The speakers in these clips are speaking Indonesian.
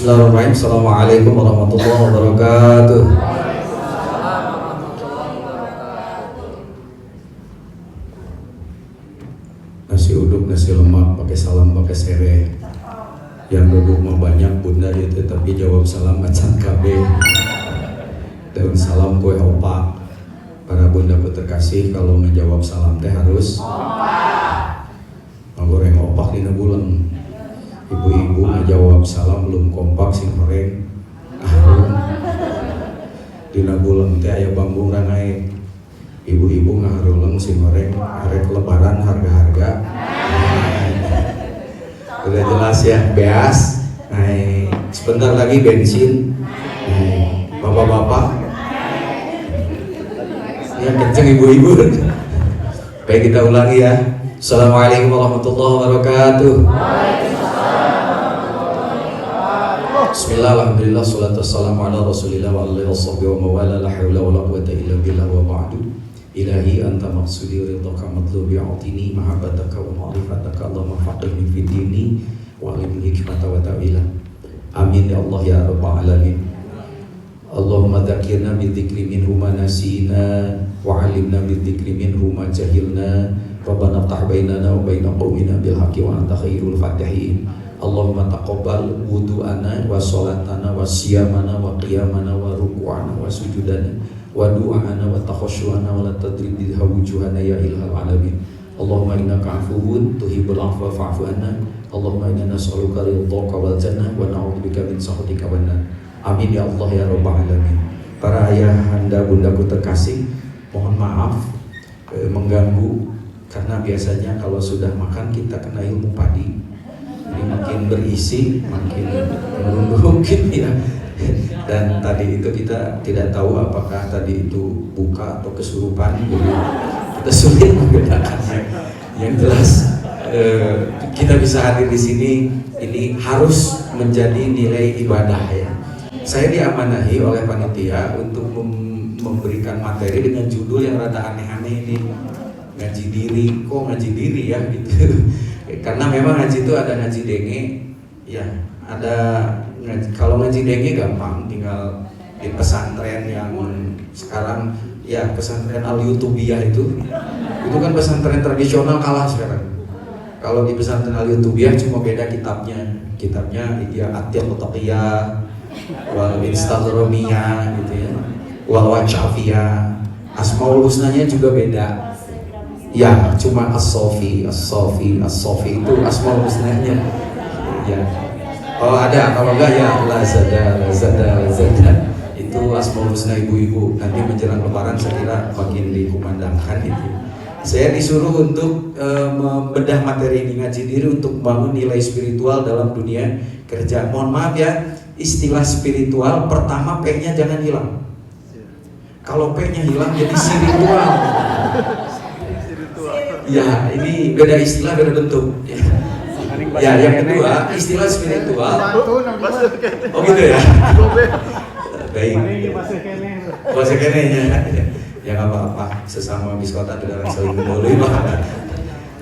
Bismillahirrahmanirrahim. Assalamualaikum warahmatullahi wabarakatuh. Nasi uduk, nasi lemak, pakai salam, pakai sere. Yang duduk mah banyak bunda itu, tapi jawab salam macan KB. Daun salam kue opak. Para bunda terkasih, kalau menjawab salam teh harus goreng opak dina bulan. Ibu-ibu ngejawab salam belum kompak sing goreng dina bulan teh aya bambu rangai. Ibu-ibu ngahareuleng sing goreng arek lebaran harga-harga udah jelas ya, beas naik, sebentar lagi bensin naik, bapak-bapak ya kenceng ibu-ibu. Baik, kita ulangi ya. Assalamualaikum warahmatullahi wabarakatuh. Bismillah, alhamdulillah, salatu wassalamu ala rasulillah wa alihi wasahbihi wa mawala, la hawla wa la quwwata illa billah wa ba'du. Ilahi anta maqsudi ridhaka matlubi a'tini mahabbataka wa ma'rifataka Allahumma faqihni fid dini wa alimni hikmata wa ta'wila. Amin ya Allah ya rabbal alamin. Allahumma dzakirna bi dzikri minhu ma nasina wa 'allimna bi dzikri minhu ma jahilna. Rabbana ftah bainana wa baina qaumina bil haqqi wa anta khairul fatihin. Allahumma taqabbal wudu'ana wa sholatana wa siyamana wa qiyamana wa ruku'ana wa sujudana wa du'ana wa takhusyu'ana wa la tadrib bidha wujuhana ya ilhal alamin. Allahumma innaka afuwun tuhibbul afwa fa'fu anna. Allahumma inna nas'aluka ridhaka wal jannah wa na'udzubika min sakhatika wan nar. Amin ya Allah ya rabbal alamin. Para ayah, anda, bundaku terkasih, mohon maaf mengganggu, karena biasanya kalau sudah makan kita kena ilmu padi. Ini makin berisi, makin merunduk ya. Dan tadi itu kita tidak tahu apakah tadi itu buka atau kesurupan, jadi kita sulit membedakannya. Yang jelas kita bisa hadir di sini, ini harus menjadi nilai ibadah ya. Saya diamanahi oleh panitia untuk memberikan materi dengan judul yang rada aneh-aneh ini. Ngaji diri, kok ngaji diri ya gitu. Karena memang ngaji itu ada ngaji denge, ya ada ngaji, kalau ngaji denge gampang, tinggal di pesantren yang sekarang ya pesantren Al-Yutubiyah itu kan pesantren tradisional kalah sekarang. Kalau di pesantren Al-Yutubiyah cuma beda kitabnya ya At-Tiqiyah Taqiyah, wal Instagramiyah gitu ya, wal Wajafiyah, Asmaul Husnanya juga beda. Ya, cuma as-sofi itu asmaul husnanya. Ya. Oh ada, kalau enggak ya lazada. Itu asmaul husna ibu-ibu. Nanti menjelang lebaran saya kira makin dikumandangkan itu. Saya disuruh untuk membedah materi ini, ngaji diri untuk membangun nilai spiritual dalam dunia kerja. Mohon maaf ya, istilah spiritual pertama P-nya jangan hilang. Kalau P-nya hilang jadi spiritual. Ya, ini beda istilah, beda bentuk. Ya, yang kedua, istilah spiritual. Oh gitu ya. Baik. Bahasa kenenya. Ya nggak apa-apa. Sesama biskota tidak saling menggoloi.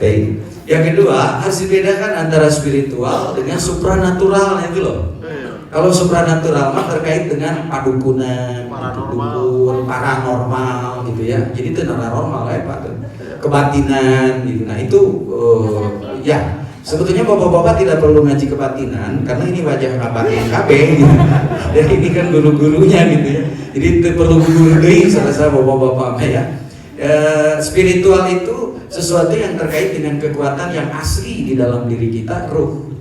Baik. Yang kedua, harus dibedakan antara spiritual dengan supranatural itu loh. Kalau supranatural mah terkait dengan padukunan, dukun, paranormal gitu ya. Jadi itu normal ya Pak. Kebatinan gitu. Nah itu ya sebetulnya bapak-bapak tidak perlu ngaji kebatinan karena ini wajah kabatin KB gitu. Dan ini kan guru-gurunya gitu ya. Jadi itu perlu guru deui salah bapak-bapak ya. Spiritual itu sesuatu yang terkait dengan kekuatan yang asli di dalam diri kita, ruh.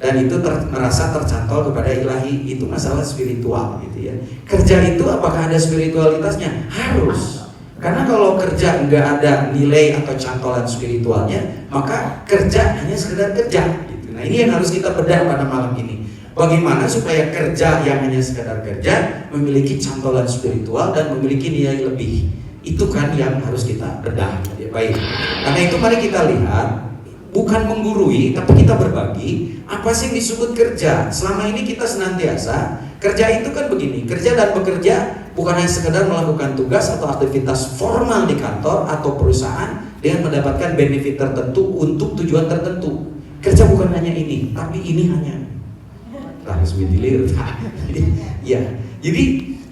Dan itu merasa tercantol kepada ilahi, itu masalah spiritual gitu ya. Kerja itu apakah ada spiritualitasnya? Harus. Karena kalau kerja nggak ada nilai atau cantolan spiritualnya, maka kerja hanya sekedar kerja gitu. Nah ini yang harus kita bedah pada malam ini. Bagaimana supaya kerja yang hanya sekedar kerja memiliki cantolan spiritual dan memiliki nilai lebih. Itu kan yang harus kita bedah ya. Baik. Karena itu mari kita lihat, bukan menggurui tapi kita berbagi apa sih yang disebut kerja. Selama ini kita senantiasa kerja itu kan begini, kerja dan bekerja bukan hanya sekedar melakukan tugas atau aktivitas formal di kantor atau perusahaan dengan mendapatkan benefit tertentu untuk tujuan tertentu. Kerja bukan hanya ini, tapi ini hanya harus diliur. Ya, jadi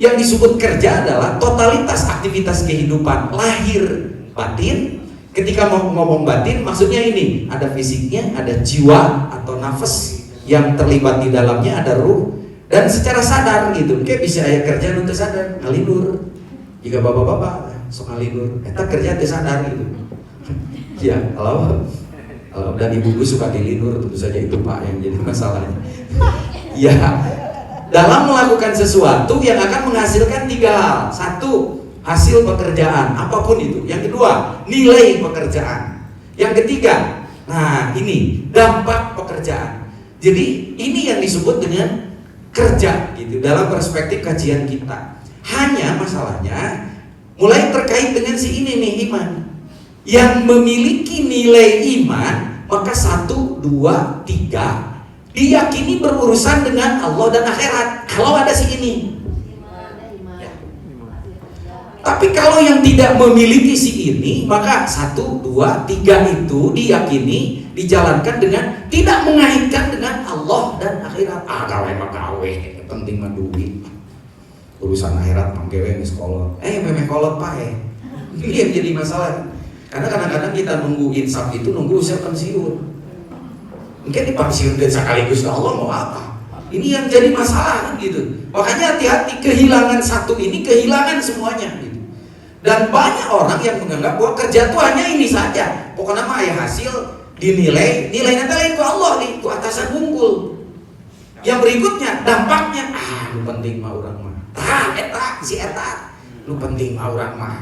yang disebut kerja adalah totalitas aktivitas kehidupan lahir batin. Ketika mau ngomong batin, maksudnya ini ada fisiknya, ada jiwa atau nafas yang terlibat di dalamnya, ada ruh, dan secara sadar gitu. Kayak bisa aya kerja untuk sadar, ngalinur. Jika bapak-bapak sok ngalinur, kita kerja teu sadar gitu. Ya, kalau dan ibu-ibu suka dilinur, tentu saja itu Pak yang jadi masalahnya. Ya, dalam melakukan sesuatu yang akan menghasilkan 3 hal. 1, hasil pekerjaan, apapun itu. Yang kedua, nilai pekerjaan. Yang ketiga, nah ini dampak pekerjaan. Jadi ini yang disebut dengan kerja gitu dalam perspektif kajian kita. Hanya masalahnya mulai terkait dengan si ini nih, iman. Yang memiliki nilai iman, maka 1, 2, 3 diyakini berurusan dengan Allah dan akhirat. Kalau ada si ini. Ya. Tapi kalau yang tidak memiliki si ini, maka 1, 2, 3 itu diyakini dijalankan dengan tidak mengaitkan dengan Allah dan akhirat. Gawe penting mah duit. Urusan akhirat mah gawe geus kolot. Memeh kolot pae. Ini yang jadi masalah. Karena kadang-kadang kita nunggu insaf itu nunggu usia pensiun. Mungkin dipensiunkan sekaligus ke Allah mau apa? Ini yang jadi masalah gitu. Makanya hati-hati, kehilangan satu ini kehilangan semuanya gitu. Dan banyak orang yang menganggap bahwa kerja itu hanya ini saja. Pokoknya mah aya hasil dinilai, nilainya lain ke Allah nih, ke atasan unggul. Yang berikutnya dampaknya, lu penting mah orang mah. Eta, lu penting mah orang mah.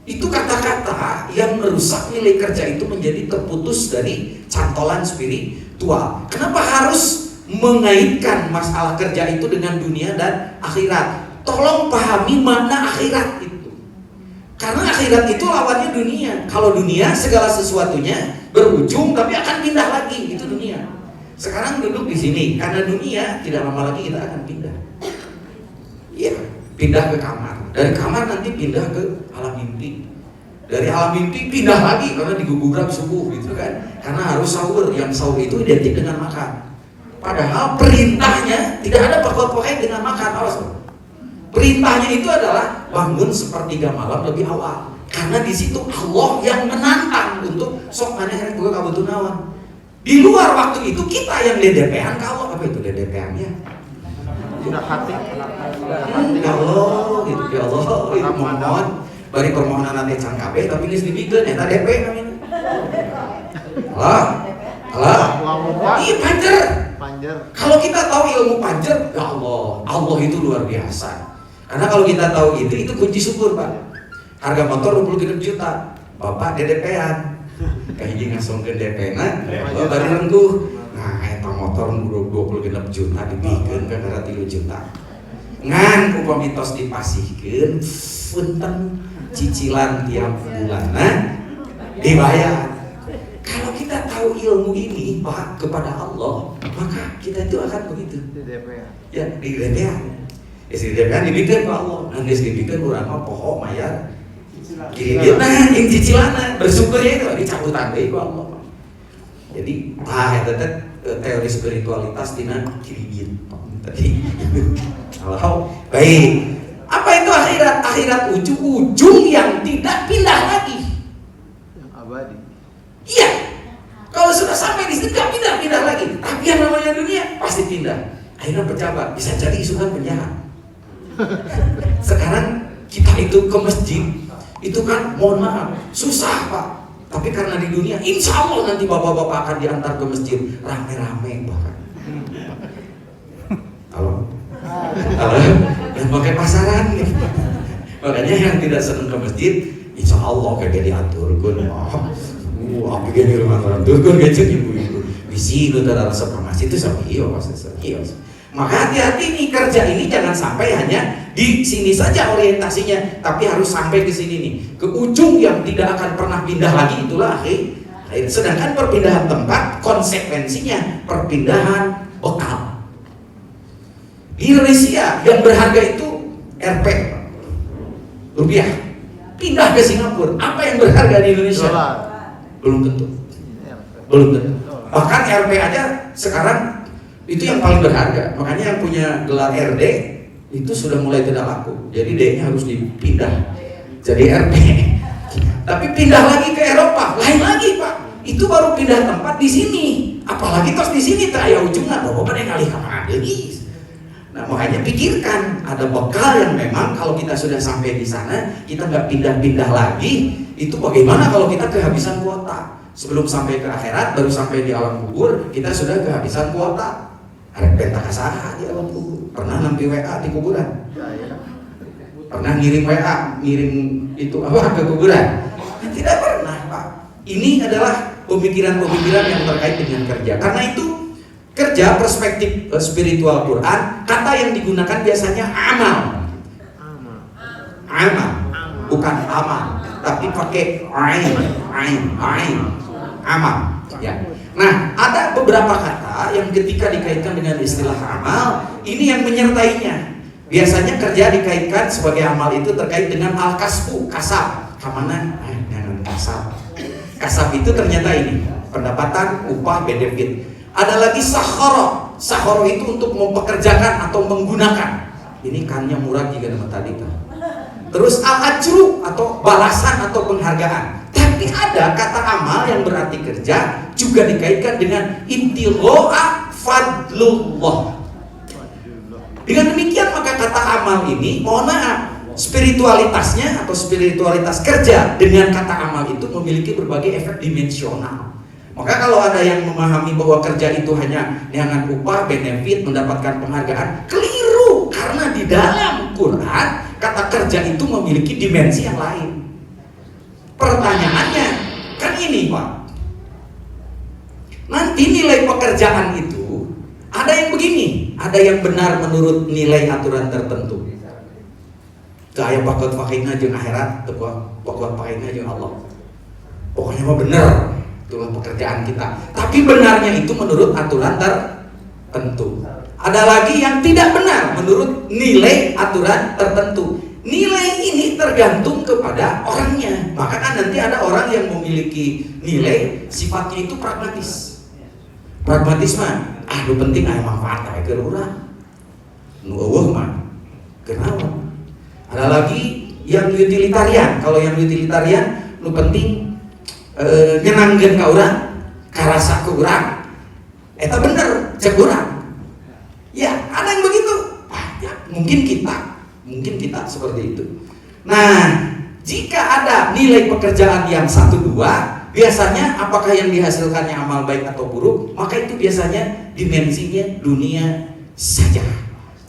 Itu kata-kata yang merusak nilai kerja itu menjadi terputus dari cantolan spiritual. Kenapa harus mengaitkan masalah kerja itu dengan dunia dan akhirat? Tolong pahami makna akhirat itu. Karena akhirat itu lawannya dunia. Kalau dunia segala sesuatunya berujung tapi akan pindah lagi, itu dunia. Sekarang duduk di sini karena dunia, tidak lama lagi kita akan pindah. Iya, pindah ke kamar. Dari kamar nanti pindah ke alam mimpi. Dari alam mimpi pindah lagi karena digugurkan subuh gitu kan. Karena harus sahur, yang sahur itu identik dengan makan. Padahal perintahnya tidak ada pakai dengan makan. Awas. Perintahnya itu adalah bangun sepertiga malam lebih awal. Karena di situ Allah yang menantang untuk sok maneh rek boga kabutuh naon. Di luar waktu itu kita yang DDP-an ka Allah. Apa itu DDP-annya? Udah hati. Ya Allah, gitu. Ya Allah, itu mohon bari permohonan nanti can kabeh tapi geus dibikeun eta DP namanya. Iya panjer. Kalau kita tahu ilmu panjer, ya Allah itu luar biasa. Karena kalau kita tahu itu kunci syukur Pak. Harga motor 20 juta, Bapak DDP-an. Kahiji ngasongkeun DP-na, Bapak direngkuh. Nah, eta motor 20 juta dibikeun ka 3 juta. Ngan upami tos dipasihkeun, punten cicilan tiap bulanna dibayar. Kalau kita tahu ilmu ini Pak kepada Allah, maka kita itu akan begitu. Di DPA. Ya, di DPA. Di DPA dibikeun Pak Allah. Ngan geus dibikeun urang mah poho mayar. Kira-kira yang cicilanna bersyukurnya itu dicabutan deui ku Allah. Jadi, eta teori spiritualitas tina kiribit tadi. Kalau baik, apa itu akhirat? Akhirat ujung yang tidak pindah lagi, Yang abadi. Iya, kalau sudah sampai di situ nggak pindah lagi. Tapi yang namanya dunia pasti pindah. Akhirnya pejabat bisa jadi isukan penjahat. Sekarang kita itu ke masjid itu kan mohon maaf susah Pak. Tapi karena di dunia, insya Allah nanti bapak-bapak akan diantar ke masjid rame-rame bahkan. Halo, dan pakai pasaran gitu. Makanya yang tidak senang ke masjid, insya Allah kayak diaturkan. Apa gini rumah orang turun gadget ibu-ibu. Bisi lu tara rasa masjid itu sama kios. Maka hati-hati nih, kerja ini jangan sampai hanya di sini saja orientasinya, tapi harus sampai ke sini nih, ke ujung yang tidak akan pernah pindah lagi, itulah akhir. Sedangkan perpindahan tempat konsekuensinya perpindahan bekal. Di Indonesia yang berharga itu Rp, rupiah, pindah ke Singapura. Apa yang berharga di Indonesia? Belum tentu. Bahkan Rp aja sekarang Itu yang paling berharga. Makanya yang punya gelar RD itu sudah mulai tidak laku. Jadi D-nya harus dipindah jadi RD. Tapi pindah lagi ke Eropa, lain lagi Pak. Itu baru pindah tempat di sini. Apalagi tos di sini tak aya ujungna bawa pada kali kemana deui. Nah makanya pikirkan, ada bekal yang memang kalau kita sudah sampai di sana kita nggak pindah-pindah lagi. Itu bagaimana kalau kita kehabisan kuota? Sebelum sampai ke akhirat, baru sampai di alam kubur kita sudah kehabisan kuota. Ada peta kasaha di alam kubur. Pernah nampi WA di kuburan? Pernah ngirim WA, ngirim itu apa ke kuburan? Tidak pernah Pak. Ini adalah pemikiran-pemikiran yang terkait dengan kerja. Karena itu kerja perspektif spiritual Quran, kata yang digunakan biasanya amal. Amal, bukan amal, tapi pakai ain, amal. Ya. Nah, ada beberapa kata yang ketika dikaitkan dengan istilah amal, ini yang menyertainya. Biasanya kerja dikaitkan sebagai amal itu terkait dengan al-kasbu, kasab. Kamana? Dengan kasab. Kasab itu ternyata ini pendapatan, upah, benefit. Ada lagi sakhara. Sakhara itu untuk mempekerjakan atau menggunakan. Ini kannya murah jika nama tadi kan. Terus al-ajru atau balasan atau penghargaan. Tapi ada kata amal yang berarti kerja juga dikaitkan dengan intiloa fadlullah. Dengan demikian maka kata amal ini, mohon maaf, spiritualitasnya atau spiritualitas kerja dengan kata amal itu memiliki berbagai efek dimensional. Maka kalau ada yang memahami bahwa kerja itu hanya dengan upah, benefit, mendapatkan penghargaan, keliru. Karena di dalam Quran kata kerja itu memiliki dimensi yang lain. Pertanyaannya kan ini Pak, nanti nilai pekerjaan itu ada yang begini, ada yang benar menurut nilai aturan tertentu. Kayak pokok fakihna jeung akhirat, pokok fakihna jeung Allah. Pokoknya mah benar, itulah pekerjaan kita. Tapi benarnya itu menurut aturan tertentu. Ada lagi yang tidak benar menurut nilai aturan tertentu. Nilai ini tergantung kepada orangnya. Maka kan nanti ada orang yang memiliki nilai sifatnya itu pragmatis. Pragmatis mah, nu penting aya manfaat aya keur urang. Nu eueuh mah kenapa? Ada lagi yang utilitarian. Kalau yang utilitarian, nu penting nyenangkeun ka urang, karasa ka urang. Eta bener, cek urang. Ya, ada yang begitu. Ya, mungkin kita seperti itu. Nah, jika ada nilai pekerjaan yang 1-2, biasanya apakah yang dihasilkannya amal baik atau buruk, maka itu biasanya dimensinya dunia saja.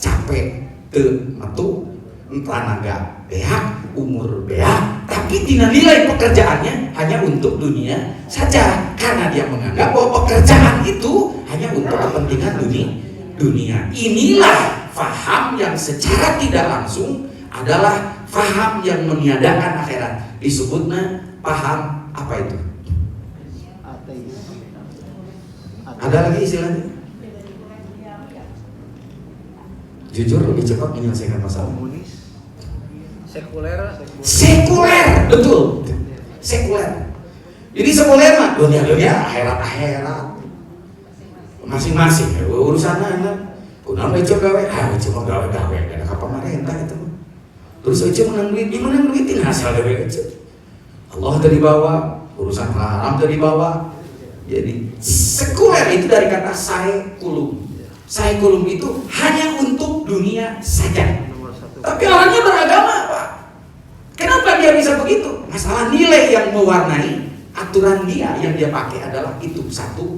Capek teu metu, tenaga beak, umur beak, tapi nilai pekerjaannya hanya untuk dunia saja, karena dia menganggap bahwa pekerjaan itu hanya untuk kepentingan dunia. Inilah faham yang secara tidak langsung adalah faham yang meniadakan akhirat. Disebutnya paham apa itu? Ada lagi istilahnya? Jujur lebih cepat menyelesaikan masalah. Sekuler, betul. Sekuler. Jadi sekuler mah dunia, akhirat. Masing-masing urusanna. Kunaon we cek gawe? Cek gawe kada ka pamarentah eta mah. Terus cek menang duit, di menang duitin hasil gawe cek. Allah tadi bawa, urusan haram tadi bawa. Jadi sekuler itu dari kata saikulum. Saikulum itu hanya untuk dunia saja. Tapi orangnya beragama, Pak. Kenapa dia bisa begitu? Masalah nilai yang mewarnai aturan dia yang dia pakai adalah itu satu.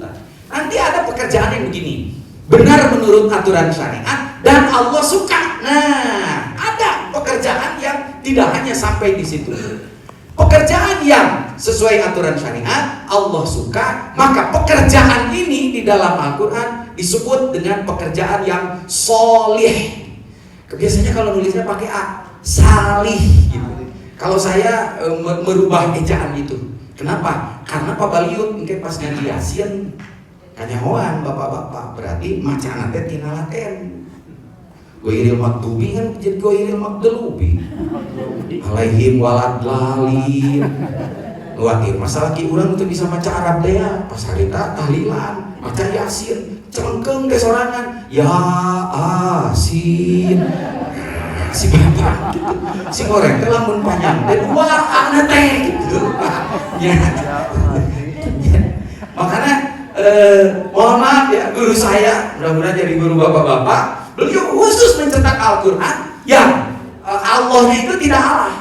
Nanti ada pekerjaan yang begini, benar menurut aturan syariat dan Allah suka. Nah, ada pekerjaan yang tidak hanya sampai di situ. Pekerjaan yang sesuai aturan syariat, Allah suka, maka pekerjaan ini di dalam Al-Quran disebut dengan pekerjaan yang solih. Biasanya kalau nulisnya pakai A, salih gitu. Kalau saya merubah ejaan itu, kenapa? Karena Pak Baliut mungkin pas ngaji Yasin kanyahoan bapak-bapak, berarti macan teh tina laten. Goiril maktubi kan jadi goiril makdelubi. Alaihim walad lalim. Luatir masalah ki urang itu bisa maca Arab deh ya. Pas harita tahlilan, maca Yasin, celengkeung teh sorangan, ya asin. Si bapak gitu. Si goreng teh lamun panjang teh wah ana teh gitu. Ya. Makanya mohon maaf ya guru saya, mudah-mudahan jadi guru bapak-bapak, beliau khusus mencetak Al-Qur'an yang Allahnya itu tidak Allah.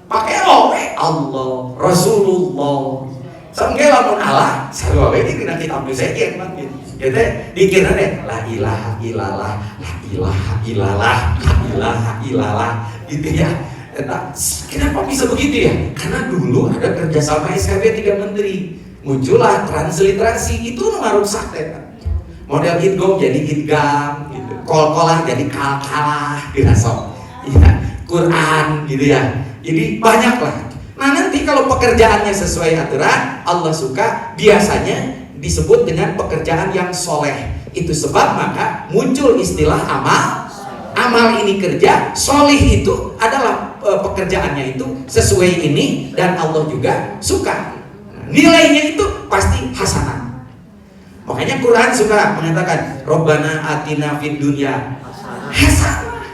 Pakai Allah, Rasulullah. Sampai lamun Allah, sarua we dina kitab seken mah gitu. Kita dikira deh la ilaha illallah, la ilaha illallah, la ilaha illallah gitu ya. Kenapa bisa begitu ya? Karena dulu ada kerjasama SKB 3 menteri. Muncullah transliterasi itu ngarusak teh. Model idgham jadi idgham gitu. Kol-kolah jadi kal-kalah dirasok. Ya, Quran gitu ya. Jadi banyak lah. Nah nanti kalau pekerjaannya sesuai aturan, Allah suka, biasanya disebut dengan pekerjaan yang soleh. Itu sebab maka muncul istilah amal. Amal ini kerja, soleh itu adalah pekerjaannya itu sesuai ini dan Allah juga suka. Nilainya itu pasti hasanah. Makanya Quran suka mengatakan Rabbana atina fid dunya hasanah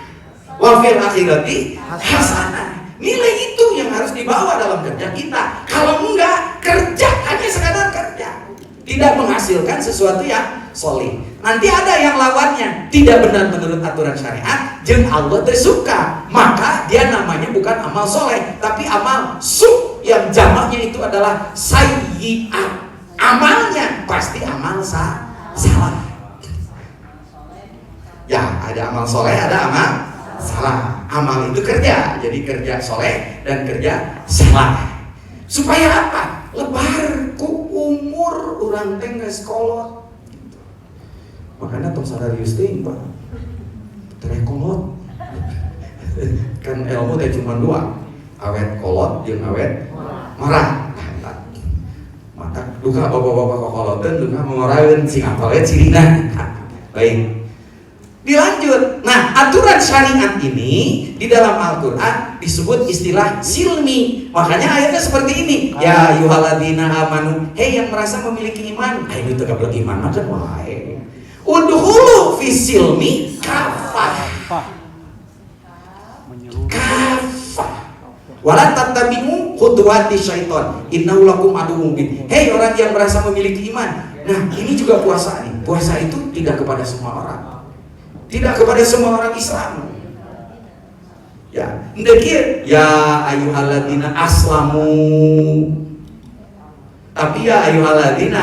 wa fil akhirati hasanah. Nilai itu yang harus dibawa dalam kerja kita. Kalau enggak, kerja hanya sekadar kerja, tidak menghasilkan sesuatu yang soleh. Nanti ada yang lawannya, tidak benar menurut aturan syariat, jeung Allah tersuka, maka dia namanya bukan amal soleh, tapi amal su, yang jamaknya itu adalah sayyi'at. Amalnya pasti amal salah. Ya, ada amal soleh, ada amal salah. Amal itu kerja, jadi kerja soleh dan kerja salah. Supaya apa? Lebar ku umur urang teh geus kolot. Makanya tong sadarius teh Pak. Tere kolot. Kan ilmu teh cuma 2. Awet kolot jeung awet marah. Mata duka bapak-bapak kokoloteun duka mengoraeun sing apal we cirina. Baik. Dilanjut. Nah, aturan syariat ini di dalam Al-Qur'an disebut istilah silmi. Makanya ayatnya seperti ini. Ya ayyuhalladzina amanu, hei yang merasa memiliki iman. Ayo itu gablek iman mah kan wae. Udhulu fi silmi kafah. Kafah. Wala tattabi'u khutuwati syaiton. Innahu lakum aduwwun mubin. Hei orang yang merasa memiliki iman. Nah, ini juga puasa nih. Puasa itu tidak kepada semua orang. Tidak kepada semua orang Islam. Ya, ndekir ya ayyuhalladzina aslamu. Tapi ya ayyuhalladzina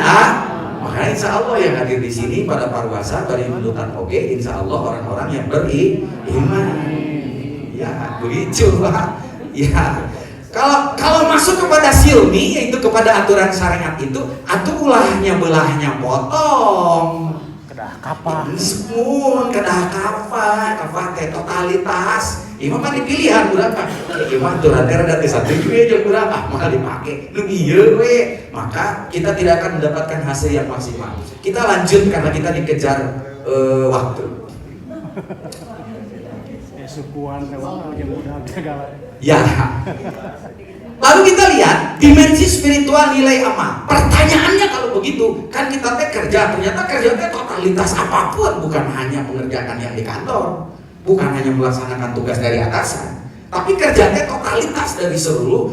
maka insya Allah yang hadir di sini pada parwasa bari nudutan oge, insya Allah orang-orang yang beriman. Ya, begitu lah. Ya. Kalau masuk kepada silmi, yaitu kepada aturan syariat itu, ulahnya belahnya potong. Kapah semua kedah kapah teh totalitas imam kan dipilihan berapa imam tuh rada-rada teh satu juga aja berapa maka dipakai lu iya we, maka kita tidak akan mendapatkan hasil yang maksimal. Kita lanjut karena kita dikejar waktu. Sukuan yang udah gagal. Ya. Lalu kita lihat dimensi spiritual nilai amal. Pertanyaannya kalau begitu, kan kita teh kerja, ternyata kerja teh totalitas apapun, bukan hanya mengerjakan yang di kantor, bukan hanya melaksanakan tugas dari atasan, tapi kerja teh totalitas dari seluruh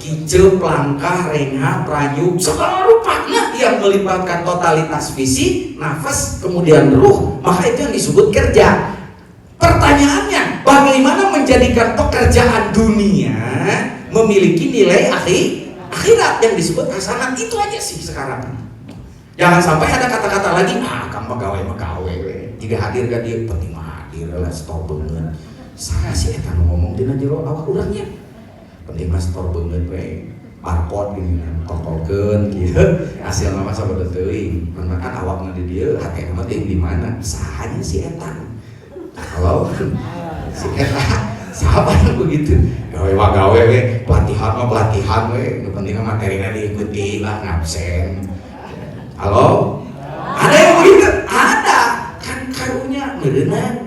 kiceu, pelangkah, rengah, pranyuk, segala rupanya yang melibatkan totalitas fisik, nafas, kemudian ruh, maka itu yang disebut kerja. Pertanyaannya, bagaimana menjadikan pekerjaan dunia memiliki nilai akhirat yang disebut hasanat? Itu aja sih sekarang. Jangan sampai ada kata-kata lagi, kamu megawai jika hadir gak dia penting hadir lah stop banget. Saya sih eta ngomong dina jero awak urangnya. Penting mah stop banget we. Barcode gini tolkeun kieu hasil mah sabeut teuing. Mun kan awakna di dieu hate mah teh di mana? Sahanya si eta. Kalau si eta sahabat begitu gawe we pelatihan we nu penting materina diikuti lah ngabsen. Halo, ada yang begitu? Ada kan karunya ngeureunna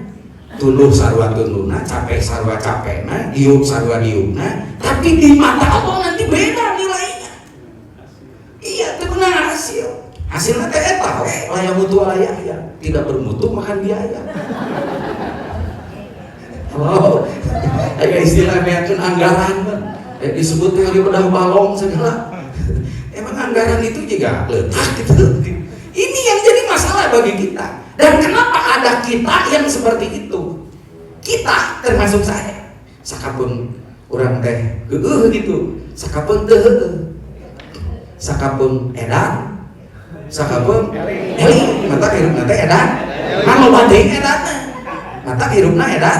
tuluh sarua tuluna, capek sarua capekna, diuk sarua diukna, tapi di mata Allah nanti beda nilainya. Iya, itu benar hasil hasilnya teh eta we layak mutu layak ya, tidak bermutu makan biaya. Oh, ada istilah meyakin anggaran kan, disebut kali bedah balong segala. Emang anggaran itu juga letak gitu. Ini yang jadi masalah bagi kita. Dan kenapa ada kita yang seperti itu? Kita termasuk saya. Sakapun orang teh gitu, sakapun teu, sakapun edan, sakapun eli, mata hirupna teh edan, mano banding edan, mata hirupna edan.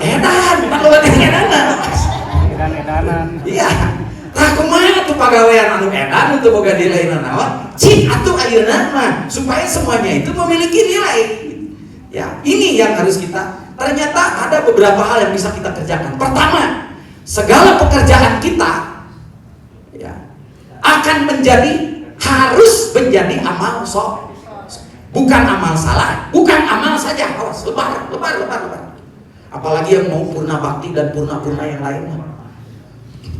Edan, mano banding edan. Edan-edanan. Iya. Nah kumaha tuh pagawean anu edan untuk boga nilai naon? Cik atuh ayeuna mah supaya semuanya itu memiliki nilai. Ya, ini yang harus kita. Ternyata ada beberapa hal yang bisa kita kerjakan. Pertama, segala pekerjaan kita ya akan harus menjadi amal soleh. Bukan amal salah, bukan amal saja. Awas, lebar. Apalagi yang mau purna bakti dan purna yang lainnya.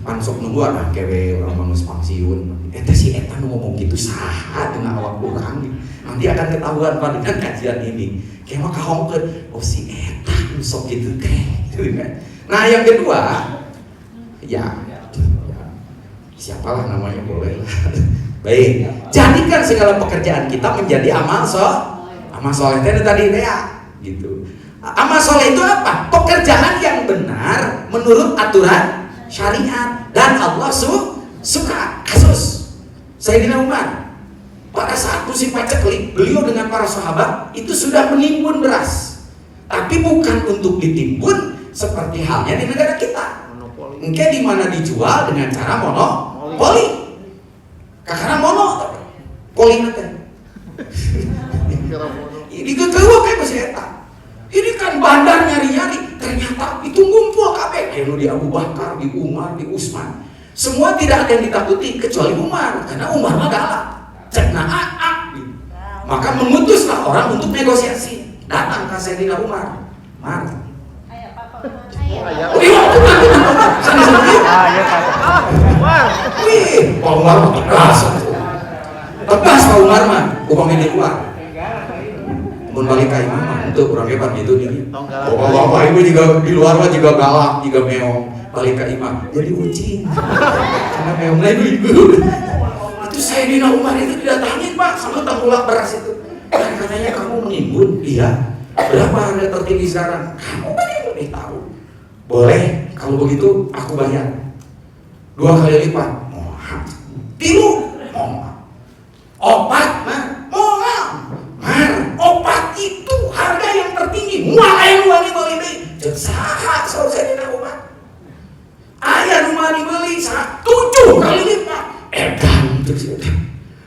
Pansok nunggu anak kewe orang manus pensiun. Eta si eta ngomong gitu saha dengan awak urang. Nanti akan ketahuan pada dengan kajian ini. Kayak mah kahongkeun, oh si eta sok gitu teh. Nah, yang kedua, ya siapalah namanya boleh lah. Baik, jadikan segala pekerjaan kita menjadi amal soleh tadi ya, gitu. Amal soleh itu apa? Pekerjaan yang benar menurut aturan syariat dan Allah suka. Kasus Sayyidina Umar pada saat musim paceklik, beliau dengan para sahabat itu sudah menimbun beras, tapi bukan untuk ditimbun seperti halnya di negara kita. Engke di mana dijual dengan cara monopoli. Karena monopoli nanti. Ini kekeluar kayak masih eta. Ini kan bandar nyari-nyari, ternyata itu ngumpul kabeh. Kayak di Abu Bakar, di Umar, di Utsman. Semua tidak ada yang ditakuti kecuali Umar, karena Umar mah galak. Cekna maka mengutuslah orang untuk negosiasi. Datang ke Sayyidina Umar. Umar. Wih, Pak Umar tegas. Tegas Pak Umar mah, upami di luar. Mun balik ka imam untuk orang hebat gitu nih. Bapak ibu juga di luar mah juga galak, juga meong. Balik ka imam jadi ucing. Karena meong ibu. Itu Sayyidina Umar itu didatangin Pak sama tengkulak beras itu. Dan katanya kamu menimbun, iya. Berapa harga tertinggi sekarang? Kamu menimbun, tahu. Boleh, kalau begitu aku bayar 2 kali lipat. Mohon. 3. Mohon. 4 mah. Mohon. Opat itu harga yang tertinggi. Mual yang dibeli deh. Cek saha Sayyidina Umar. Aya nu dibeli 7 kali lipat. Edan itu sih.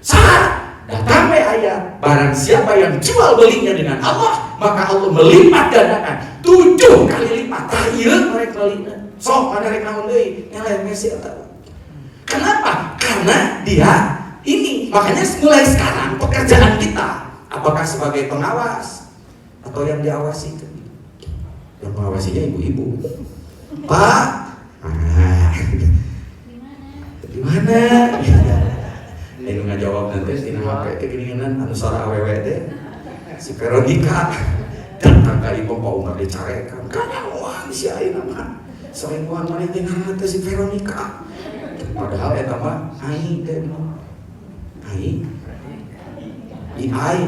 Saha datang we aya. Barang siapa yang jual belinya dengan Allah, maka Allah melipat gandakan 7 kali lipat. Tah ieu mereka belinya. Sok mana rek naon deui? Nyalain mesi eta. Kenapa? Karena dia ini. Makanya mulai sekarang pekerjaan kita, apakah sebagai pengawas atau yang diawasi? Yang mengawasinya ibu-ibu. Pak, di mana? Ini ngajawab nanti di HP keginian anu sara awewe teh. Si Veronica datang ka ibu Pak Umar dicarekan. Kanyawan si ayeuna mah. Selingkuhan mana teh teh si Veronica. Padahal eta mah ai teh. Ai.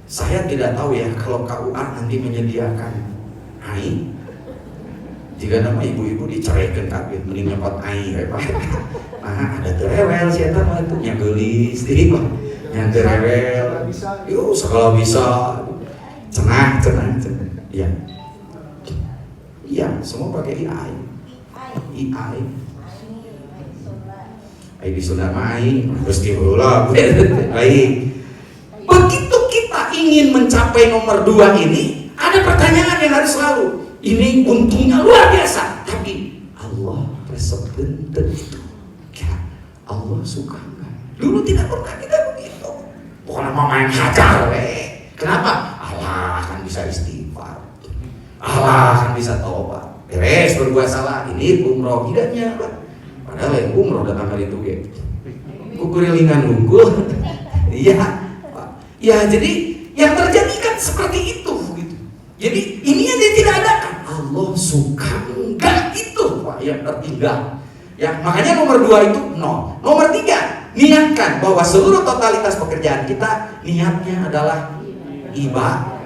Saya tidak tahu ya kalau KUA nanti menyediakan ai. Jika nama ibu-ibu diceraikan kabeh mending nyopot ai ya Pak. Nah, ada terewel sih eta mah itu nya geulis deui Pak. Nya terewel. Yo segala bisa. Cenah. Iya. Iya, semua pakai ai. Ai di Sunda mah ai, terus diulah. Baik. Begitu kita ingin mencapai nomor 2 ini, ada pertanyaan yang harus selalu. Ini untungnya luar biasa, tapi Allah resepten itu. Ya, Allah suka enggak? Dulu tidak pernah kita begitu. Pokoknya mau main hajar weh. Kenapa? Allah kan bisa istighfar. Allah kan bisa taubat. Beres berbuat salah, ini umroh hidupnya Pak. Padahal yang umroh datang hari itu gitu. kukurilingan unggul. Iya. Ya jadi yang terjadi kan seperti itu gitu. Jadi ini yang tidak ada kan. Allah suka enggak itu Pak yang tertinggal. Ya, makanya nomor 2 itu nol. Nomor 3, niatkan bahwa seluruh totalitas pekerjaan kita niatnya adalah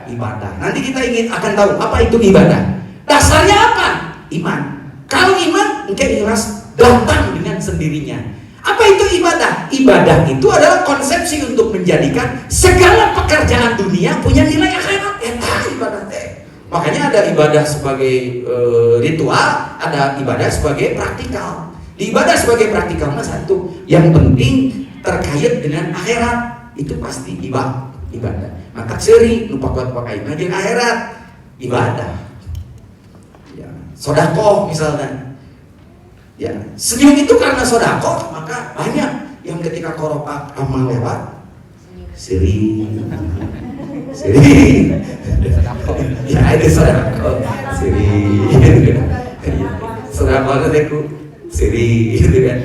ibadah. Nanti kita akan tahu apa itu ibadah. Dasarnya apa? Iman. Kalau iman, engkau ikhlas datang dengan sendirinya. Apa itu ibadah? Ibadah itu adalah konsepsi untuk menjadikan segala pekerjaan dunia punya nilai akhirat. Ibadah teh. Makanya ada ibadah sebagai ritual, ada ibadah sebagai praktikal. Di ibadah sebagai praktikal satu yang penting terkait dengan akhirat itu pasti ibadah. Maka seri lupa kuat pakai imajin akhirat ibadah. Ya, sedekah misalnya. Ya, senyum itu karena sedekah, maka banyak yang ketika koropak amal lewat seri. Ya ada sedekah seri. Sedekah itu siri gitu kan.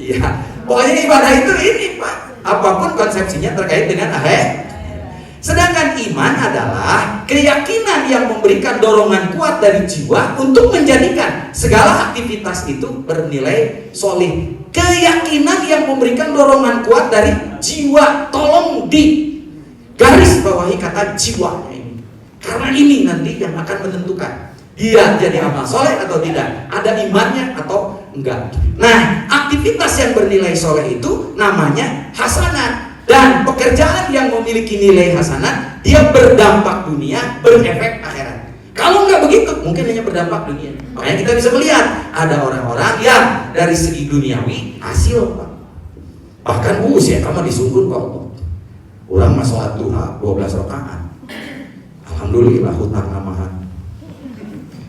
Iya, pokoknya ibadah itu ini Pak, apapun konsepsinya terkait dengan akhirat. Sedangkan iman adalah keyakinan yang memberikan dorongan kuat dari jiwa untuk menjadikan segala aktivitas itu bernilai solih. Keyakinan yang memberikan dorongan kuat dari jiwa, tolong di garis bawahi kata jiwa ini. Karena ini nanti yang akan menentukan dia jadi amal soleh atau tidak, ada imannya atau enggak. Nah, aktivitas yang bernilai soleh itu namanya hasanat. Dan pekerjaan yang memiliki nilai hasanat, dia berdampak dunia, berefek akhirat. Kalau enggak begitu, mungkin hanya berdampak dunia. Makanya kita bisa melihat ada orang-orang yang dari segi duniawi hasil Pak. Bahkan saya kamu disungkun kok Allah. Orang sholat duha 12 rakaat. Alhamdulillah hutang namahan.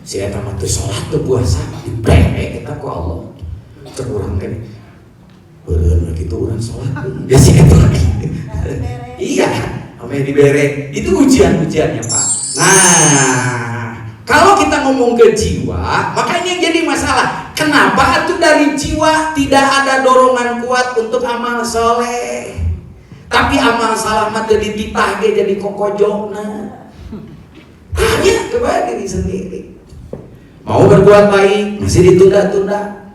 Si eta mah teu salat teu puasa dipere eta ku Allah. Cek urang teh. Beureun kitu urang salat. Ya si eta lagi. Iya, ame dibere. Itu ujian-ujiannya, Pak. Nah, kalau kita ngomong ke jiwa, makanya yang jadi masalah. Kenapa atuh dari jiwa tidak ada dorongan kuat untuk amal soleh? Tapi amal salah mah teu dititah ge jadi kokojokna. Tanya kepada diri sendiri. Mau berbuat baik masih ditunda-tunda.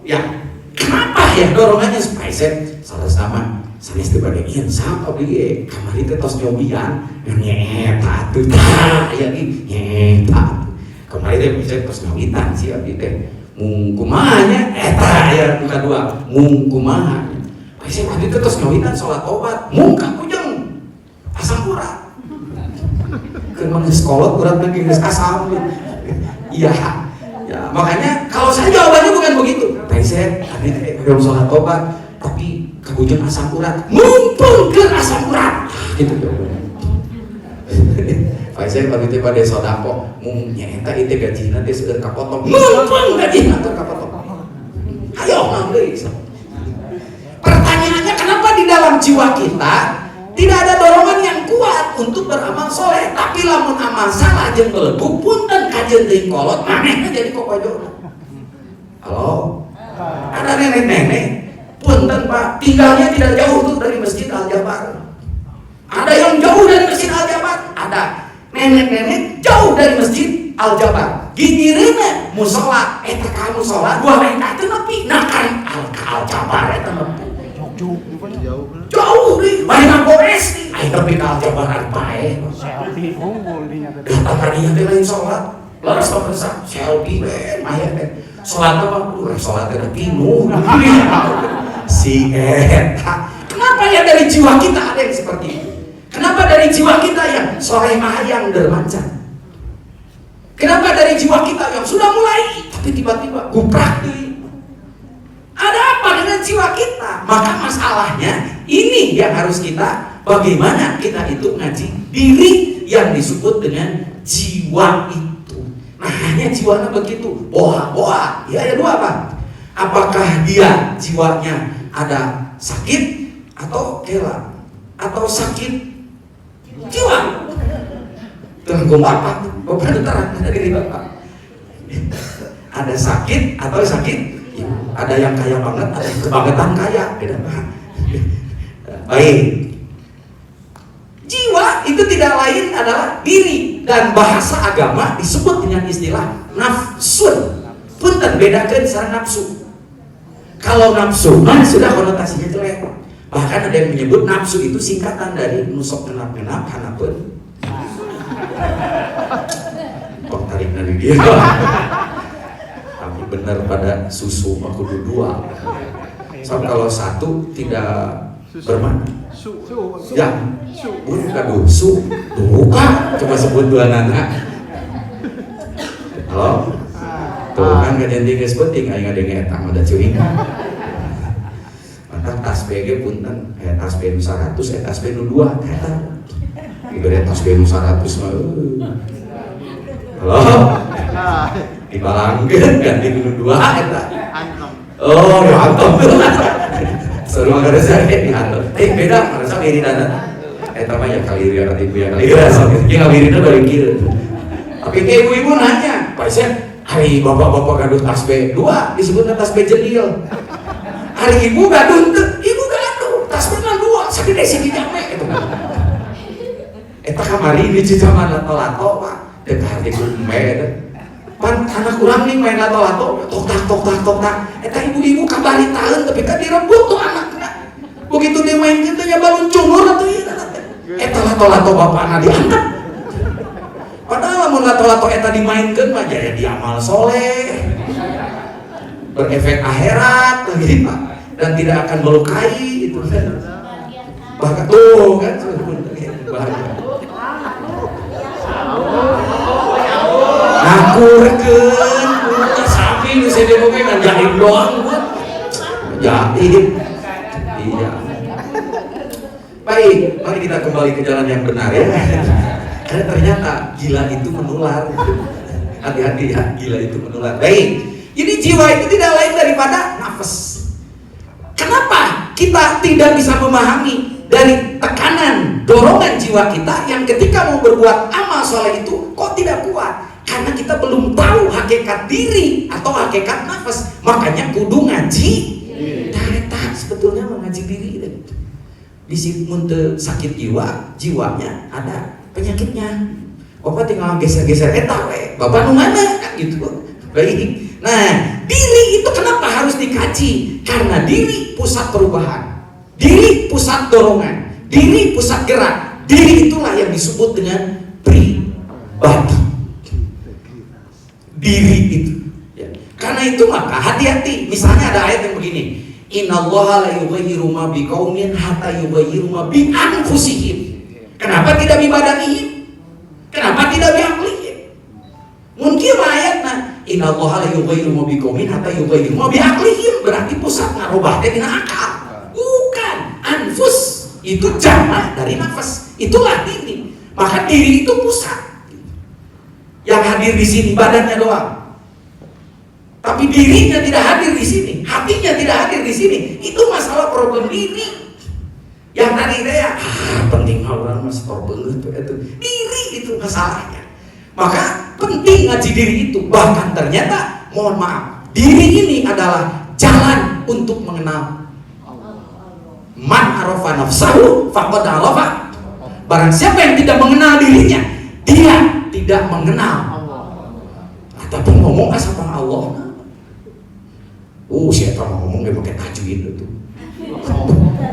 Ya, kenapa ya dorongannya supaya saya salah sama sanes teu bade ieu sapa bieu kamari teh tos nyobian nyeta tuh ya ieu nyeta. Kamari teh bisa tos nyobitan sih abdi teh. Mung kumaha nya eta ya kedua mung kumaha. Saya abdi teh tos nyobitan salat obat mung ka kujeng asam urat. Keur manggeus kolot urat teh geus asam. Iya, ya, makanya kalau saya jawabannya bukan begitu. Tadi saya belum sholat tobat, tapi kebujung asam urat, mumpung ke asam urat, gitu jawabannya. Pak saya waktu itu pada sodako, nyata itu gaji nanti sudah kapotong, mumpung gaji nanti kapotong. Ayo ngambil. Pertanyaannya kenapa di dalam jiwa kita tidak ada dorongan yang kuat untuk beramal soleh, tapi lamun amal salah jeung melebu punten kajeun teuing kolot manehna jadi kokojona. Halo, ada nenek-nenek punten Pak, tinggalnya tidak jauh tuh dari Masjid Al-Jabar. Ada yang jauh dari Masjid Al-Jabar, ada nenek-nenek jauh dari Masjid Al-Jabar. Gilireuna musola, eta ka musola 2 rakaat teu nepi, nakan Al-Jabar eta nepi. Jauh nih, banyak gores nih. Ayo tapi kalau jabaran baik. Selfie unggul dinya teh. Kata tadinya teh lain sholat. Laras pemirsa, selfie ben, maya teh. Sholat apa? Sholat teh pinuh. Si eta. Kenapa ya dari jiwa kita ada yang seperti itu? Kenapa dari jiwa kita yang solehah yang dermajan? Kenapa dari jiwa kita yang sudah mulai tapi tiba-tiba guprak nih? Ada apa dengan jiwa kita? Maka masalahnya ini yang harus kita, bagaimana kita itu ngaji diri yang disebut dengan jiwa itu. Nah hanya jiwanya begitu, boha. Ya ada 2 apa? Apakah dia jiwanya ada sakit atau gila atau sakit jiwa? Tenggung bapak, bapak terang ada diri bapak. Ada sakit atau sakit jiwa. Ada yang kaya banget, ada yang kebangetan kaya. Baik. Jiwa itu tidak lain adalah diri, dan bahasa agama disebut dengan istilah nafsun. Punten bedakeun sareng nafsu. Kalau nafsu sudah konotasinya jelek. Bahkan ada yang menyebut nafsu itu singkatan dari nusok genap-genap hanapeun. Kok tarik dari dia. Tapi benar pada susu aku dua. So, kalau satu tidak bermakna. Ya, bukan su, bukan. Coba sebut dua nana. Halo, tuh kan kajian geus penting, aing ngadenge eta mah da cuing. Mantap tas BG punten, tas BG 100, tas BG 2, eta. Ibarat tas BG 100 mah. Halo. Dibalangkeun ganti nu 2 eta. Oh, ya antum. Seru mah saya diantar. Beda merasa diri dana. Eta mah ya kaliri ya ibu ya kaliri. Ieu ngawirina balik kieu. Tapi ke ibu-ibu nanya, "Pak Sen, hari bapak-bapak gaduh tas B2 disebutna tas B jendil. Hari ibu gaduh teu, ibu gaduh tas B 2 sagede sih dijame eta. Eta kamari di Cicaman lato-lato Pak. Teu harti kume. Pan anak urang nih main lato-lato tok tak. Eta ibu-ibu kabaritaeun tapi kan direbut tuh anakna. Begitu dia main kitu nya balun cungur atuh ieu. Eta lato-lato bapana diangkat. Padahal mun lato-lato eta dimainkeun mah jadi amal soleh. Berefek akhirat gitu Pak. Dan tidak akan melukai itu kan. Bahkan tuh kan bahagia. Ngakurkeun sapi nu saya mau kan jahit doang buat jahit. Iya. Baik, mari kita kembali ke jalan yang benar ya. Karena ternyata gila itu menular. Hati-hati ya, gila itu menular. Baik. Jadi jiwa itu tidak lain daripada nafas. Kenapa kita tidak bisa memahami dari tekanan dorongan jiwa kita yang ketika mau berbuat amal soleh itu kok tidak kuat? Karena kita belum tahu hakikat diri atau hakikat nafas. Makanya kudu ngaji. Eta sebetulnya mengaji diri itu. Bisi mun teu sakit jiwa, jiwanya ada penyakitnya. Bapak tinggal geser-geser eta we. Bapak nu mana kan gitu. Baik. Nah, diri itu kenapa harus dikaji? Karena diri pusat perubahan. Diri pusat dorongan. Diri pusat gerak. Diri itulah yang disebut dengan pribadi. Diri itu ya. Karena itu maka hati-hati. Misalnya ada ayat yang begini, innallaha la yughayyiru ma biqaumin hatta yughayyiru ma bi anfusihim. Kenapa tidak bibadanihim? Kenapa tidak biaqlihim? Mungkin ayatnya innallaha la yughayyiru ma biqaumin hatta yughayyiru ma biaqlihim, berarti pusat ngarobah teh dina akal. Bukan, anfus itu jamak dari nafas. Itulah diri. Maka diri itu pusat. Yang hadir di sini badannya doang, tapi dirinya tidak hadir di sini, hatinya tidak hadir di sini. Itu masalah problem diri. Yang tadi ya penting orang mas itu diri itu masalahnya. Maka penting ngaji diri itu. Bahkan ternyata mohon maaf, diri ini adalah jalan untuk mengenal. Man arafa nafsahu faqad arafa. Barang siapa yang tidak mengenal dirinya, dia tidak mengenal Allah. Tapi ngomong sama Allah. Siapa ngomong dia pakai tajwid itu.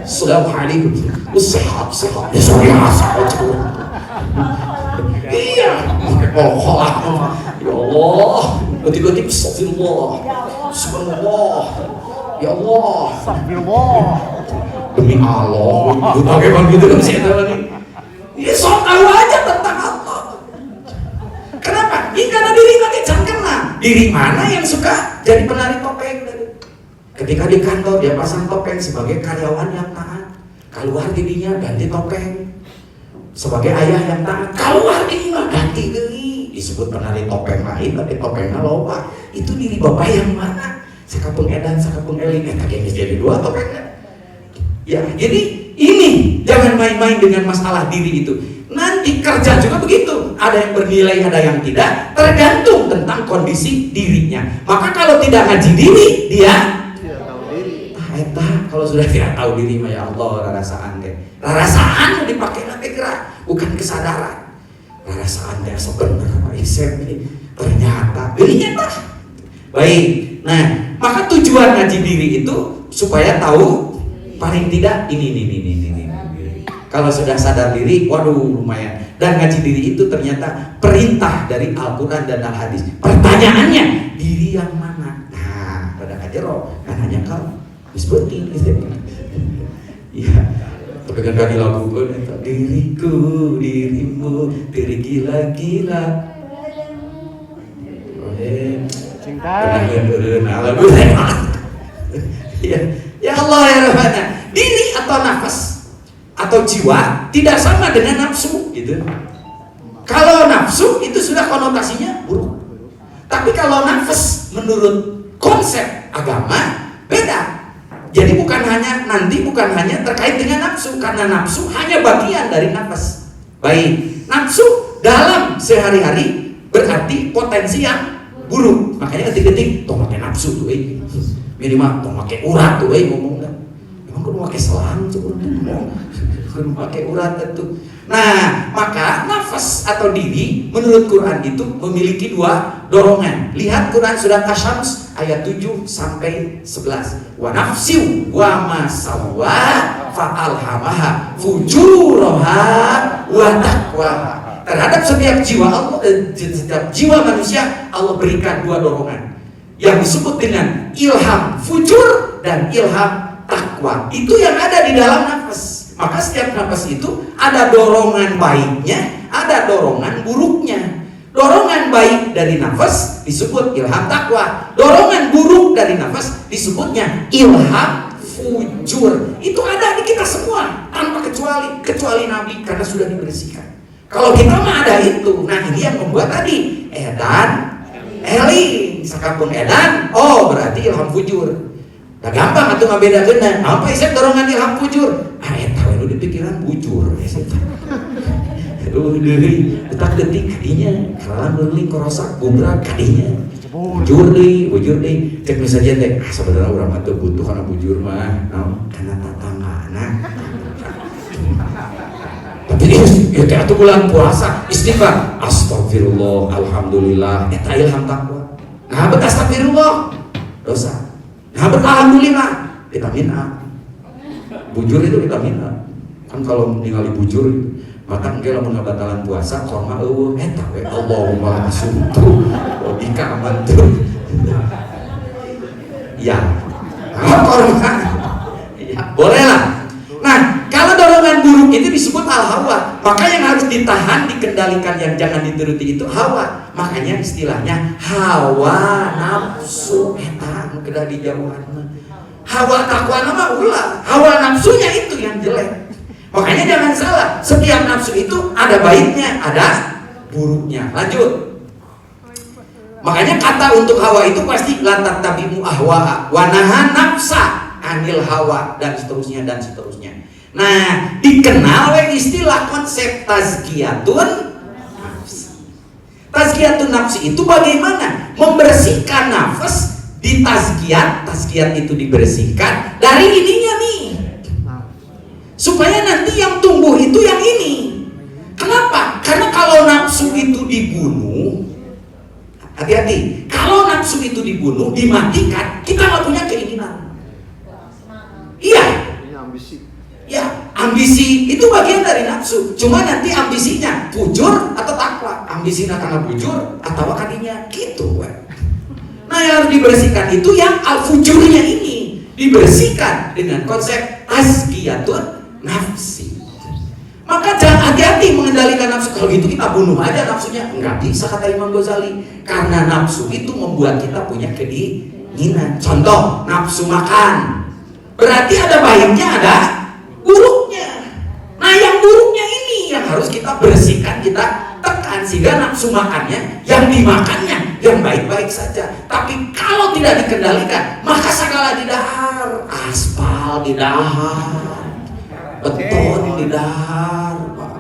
Assalamualaikum. Sehat. Ya sehat. Iya. Ya Allah. Ketika astagfirullah. Subhanallah. Ya Allah. Astagfirullah. Demi Allah. Bagaimana gitu kan saya tahu nih. Ya sok tahu aja tentang Allah. Kenapa? Karena diri nanti jangan kena. Diri mana yang suka jadi penari topeng? Ketika di kantor dia pasang topeng sebagai karyawan yang taat. Keluar dirinya ganti topeng. Sebagai ayah yang taat. Keluar dirinya ganti deui. Disebut penari topeng lain, tapi topengnya loba. Itu diri bapak yang mana? Sakapung edan, sakapung eling. Tadi jadi dua topengnya. Ya, jadi ini jangan main-main dengan masalah diri itu. Nanti kerja juga begitu. Ada yang bernilai, ada yang tidak. Tergantung tentang kondisi dirinya. Maka kalau tidak ngaji diri, dia Kalau sudah tidak tahu diri mah ya Allah rarasaan teh. Rarasaan dipakai nanti gerak, bukan kesadaran. Rarasaan teh sebenarnya isep ternyata dirinya tah. Baik. Nah, maka tujuan ngaji diri itu supaya tahu paling tidak ini. Kalau sudah sadar diri, waduh lumayan. Dan ngaji diri itu ternyata perintah dari Al-Quran dan Al-Hadis. Pertanyaannya, diri yang mana? Nah, pada kajero, kan hanya kau disebutkan gitu. Iya, tapi kan gak dilakukan itu. Diriku, dirimu, diri gila-gila. Cinta. Lagu ya Allah ya Rahman. Diri atau nafas atau jiwa tidak sama dengan nafsu gitu. Kalau nafsu itu sudah konotasinya buruk. Tapi kalau nafas menurut konsep agama beda. Jadi bukan hanya terkait dengan nafsu, karena nafsu hanya bagian dari nafas. Baik, nafsu dalam sehari-hari berarti potensi yang buruk. Makanya ketik-ketik tong pakai nafsu tuh minimal tong pakai urat tuh ngomong dah. Emang kudu pakai selang tuh kudu pakai urat itu. Nah, maka nafas atau diri menurut Quran itu memiliki dua dorongan. Lihat Quran surat Asy-Syams ayat 7 sampai 11. Wa nafsiu wa ma sawwa fa'alhamaha fujuraha wa taqwaha. Terhadap setiap jiwa Allah, setiap jiwa manusia Allah berikan dua dorongan yang disebut dengan ilham fujur dan ilham takwa. Itu yang ada di dalam nafas. Maka setiap nafas itu ada dorongan baiknya, ada dorongan buruknya. Dorongan baik dari nafas disebut ilham takwa. Dorongan buruk dari nafas disebutnya ilham fujur. Itu ada di kita semua tanpa kecuali Nabi karena sudah dibersihkan. Kalau kita mah ada itu. Nah, ini yang membuat tadi edan, eling, sakapun edan, oh berarti ilham fujur. Nah gampang atuh ngabedakeunna. Apa isep dorongan ilham fujur? Eta we nu di pikiran bujur. Aduh deui, utak detik kadinya, kalahan leuling korosak gubrak kadinya. Bujur deui, cek misalnya teh, sebenarnya urang mah teu butuh kana bujur mah, naon? Kana tatanggana. Tapi ya teh atuh bulan puasa, istighfar, astagfirullah, alhamdulillah, eta ilham takwa. Nah, bet astagfirullah, dosa. Nah, alhamdulillah, vitamin A. Bujur itu vitamin A. Kan kalau ningali bujur, maka engke lamun ngabatalan puasa, korma eueuh, eta we Allahumma asuntu, logika aman tuh. Ya, korma. Ya, boleh lah. Nah, kalau dorongan buruk itu disebut al-hawa, maka yang harus ditahan, dikendalikan, yang jangan dituruti itu hawa. Makanya istilahnya hawa nafsu. Eta kedah dijauhan. Hawa takwa nama ulah. Hawa nafsunya itu yang jelek. Makanya jangan salah. Setiap nafsu itu ada baiknya, ada buruknya. Lanjut. Makanya kata untuk hawa itu pasti la tattabi'u ahwa'a wa nahan nafsa anil hawa dan seterusnya dan seterusnya. Nah, dikenal istilah konsep tazkiyatun nafsi. Tazkiyatun nafsi itu bagaimana? Membersihkan nafas di tazkiyat itu dibersihkan dari ininya nih. Supaya nanti yang tumbuh itu yang ini. Kenapa? Karena kalau nafsu itu dibunuh, hati-hati. Kalau nafsu itu dibunuh, dimatikan, kita nggak punya keinginan. Iya. Ini ambisi. Ya, ambisi itu bagian dari nafsu. Cuma nanti ambisinya fujur atau takwa. Ambisinya karena fujur atau kadinya gitu. Nah, yang harus dibersihkan itu yang al-fujurnya ini. Dibersihkan dengan konsep tazkiyatun nafsi. Maka jangan hati-hati mengendalikan nafsu. Kalau gitu kita bunuh aja nafsunya. Enggak bisa kata Imam Ghazali. Karena nafsu itu membuat kita punya keinginan. Contoh, nafsu makan. Berarti ada baiknya, ada buruknya. Nah, yang buruknya ini yang harus kita bersihkan, kita tekan sehingga nafsu makannya, yang dimakannya, yang baik-baik saja. Tapi kalau tidak dikendalikan, maka segala didahar, aspal didahar, beton didahar, Pak.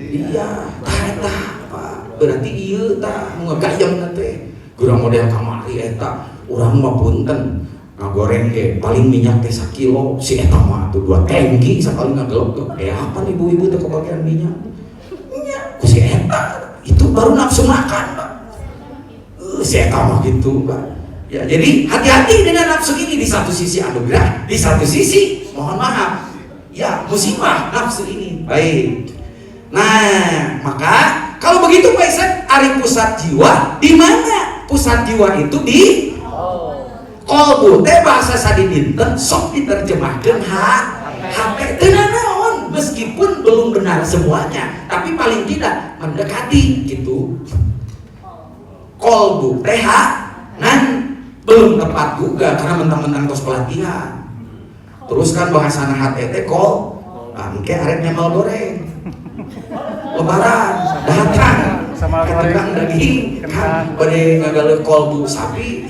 Iya, tah Pak. Berarti iya tah ngegayam nanti. Gurang model kamari eta, urang mah punten. ngagoreng ge paling minyak teh 1 kilo si eta mah tuh 2 tangki sakali ngagelok tuh apa nih ibu-ibu teh kebagian minyak ku si eta itu baru nafsu makan Pak. Si eta mah gitu Pak. Ya, jadi hati-hati dengan nafsu ini. Di satu sisi anugerah, di satu sisi mohon maaf ya musibah nafsu ini. Baik. Nah, maka kalau begitu Pak Isan, ari pusat jiwa di mana? Pusat jiwa itu di kolbu. Teh bahasa sadidinten sok diterjemahkan hati tenang naon, meskipun belum benar semuanya, tapi paling tidak mendekati gitu. Kolbu teh nan belum tepat juga karena mentang-mentang tos pelatihan. Terus kan bahasana hati teh kol, engke arek nyamal goreng. Lebaran datang ketegang daging kan pada ngagale kolbu sapi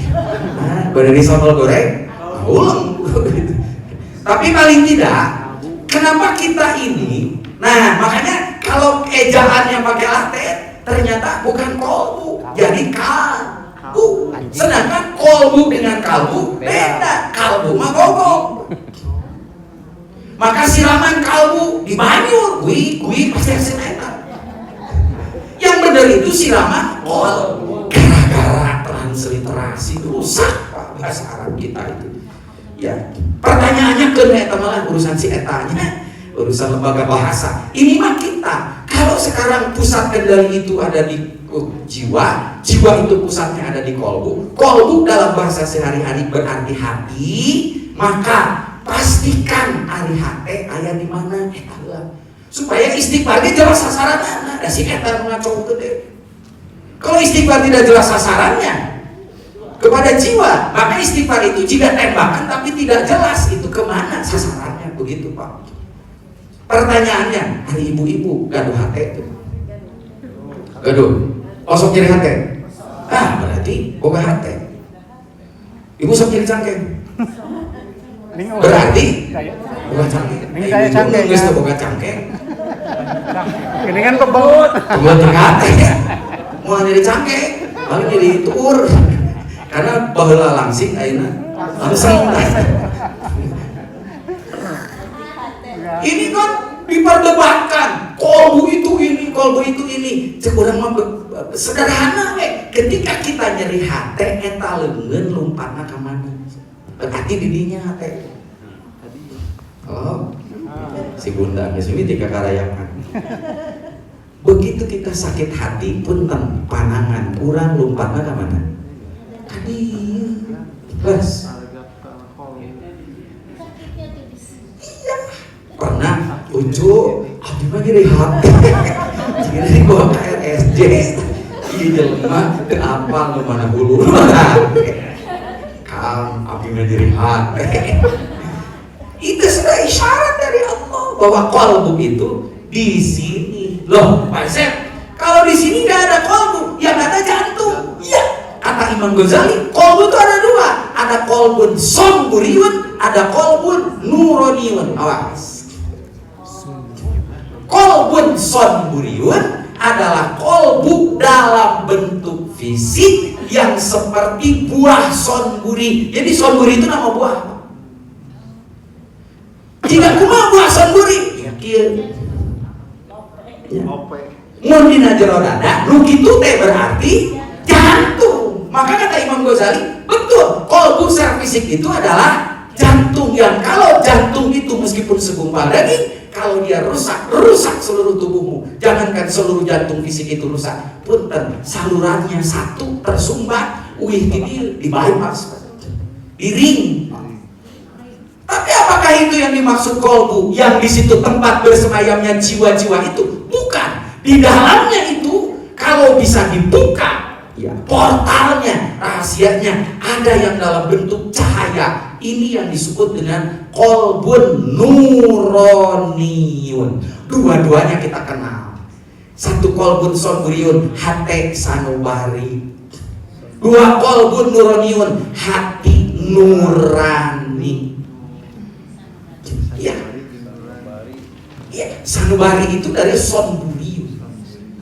pada di sambal goreng ulang tapi paling tidak kenapa kita ini makanya kalau ejaannya pakai latte ternyata bukan kolbu jadi kalbu sedangkan kolbu dengan kalbu beda kalbu mah gogok maka siraman kalbu di banyur kui pasti asin eta yang benar itu siraman kolbu gara-gara transliterasi rusak Pak bahasa Arab kita itu ya pertanyaannya ke eta malah urusan si etanya urusan lembaga bahasa ini mah kita kalau sekarang pusat kendali itu ada di jiwa itu pusatnya ada di kolbu dalam bahasa sehari-hari berarti hati maka pastikan ari hate aya di mana eta heula supaya istighfar ge jelas sasaranna da si eta ngaco gede. Kalau istighfar tidak jelas sasarannya kepada jiwa, maka istighfar itu jika tembakan tapi tidak jelas itu kemana sasarannya begitu Pak. Pertanyaannya, hari ibu-ibu gaduh hate itu. Gaduh, sok jadi hate. Berarti boga hate. Ibu sok jadi cangkeng. Berarti boga cangkeng. Ini kayak cangkeng. Geus teu boga cangkeng. Ini kan kebeut. Kebeut hate. Mau jadi cangkeng, paling jadi tuur. Karena baheula langsing ayeuna. Langsing. Ini kan diperdebatkan. Kolbu itu ini. Cek urang mah sederhana we. Ketika kita nyeri hate eta leungeun lompatna ka mana? Berarti di dinya hate. Oh. Si Bunda geus mimiti kakarayangan. Begitu kita sakit hati punten panangan urang lompatna ka mana? Ka dieu. Bas. Iya. Pernah ucu abdi mah nyeri hati. Jadi gua ke RSJ. Ieu jelema teu apal nu mana hulu. Kang abdi mah nyeri hati. Itu sudah isyarat dari Allah bahwa qalbu itu di sini. Loh, Pak Sep, kalau di sini nggak ada qalbu, yang ada jantung. Iya, kata Imam Ghazali, qalbu itu ada dua. Ada qalbun sonburiyun, ada qalbun nuroniyun. Awas. Qalbun sonburiyun adalah qalbu dalam bentuk fisik yang seperti buah sonburi. Jadi sonburi itu nama buah. Jika kumaha buah sonburi, ya kieu. Mun dina jero dada, nu kitu teh berarti jantung. Maka kata Imam Ghazali, betul, qalbu secara fisik itu adalah jantung yang kalau jantung itu meskipun segumpal daging, kalau dia rusak seluruh tubuhmu. Jangankan seluruh jantung fisik itu rusak, punten salurannya satu tersumbat, di bypass, di ring. Tapi apakah itu yang dimaksud kolbu? Yang di situ tempat bersemayamnya jiwa-jiwa itu? Bukan. Di dalamnya itu kalau bisa dibuka, ya portalnya, rahasianya ada yang dalam bentuk cahaya. Ini yang disebut dengan kolbun nuroniyun. Dua-duanya kita kenal. Satu kolbun sonburiyun, hati sanubari. Dua kolbun nuroniyun, hati nurani. Ya, sanubari itu dari sonburiun.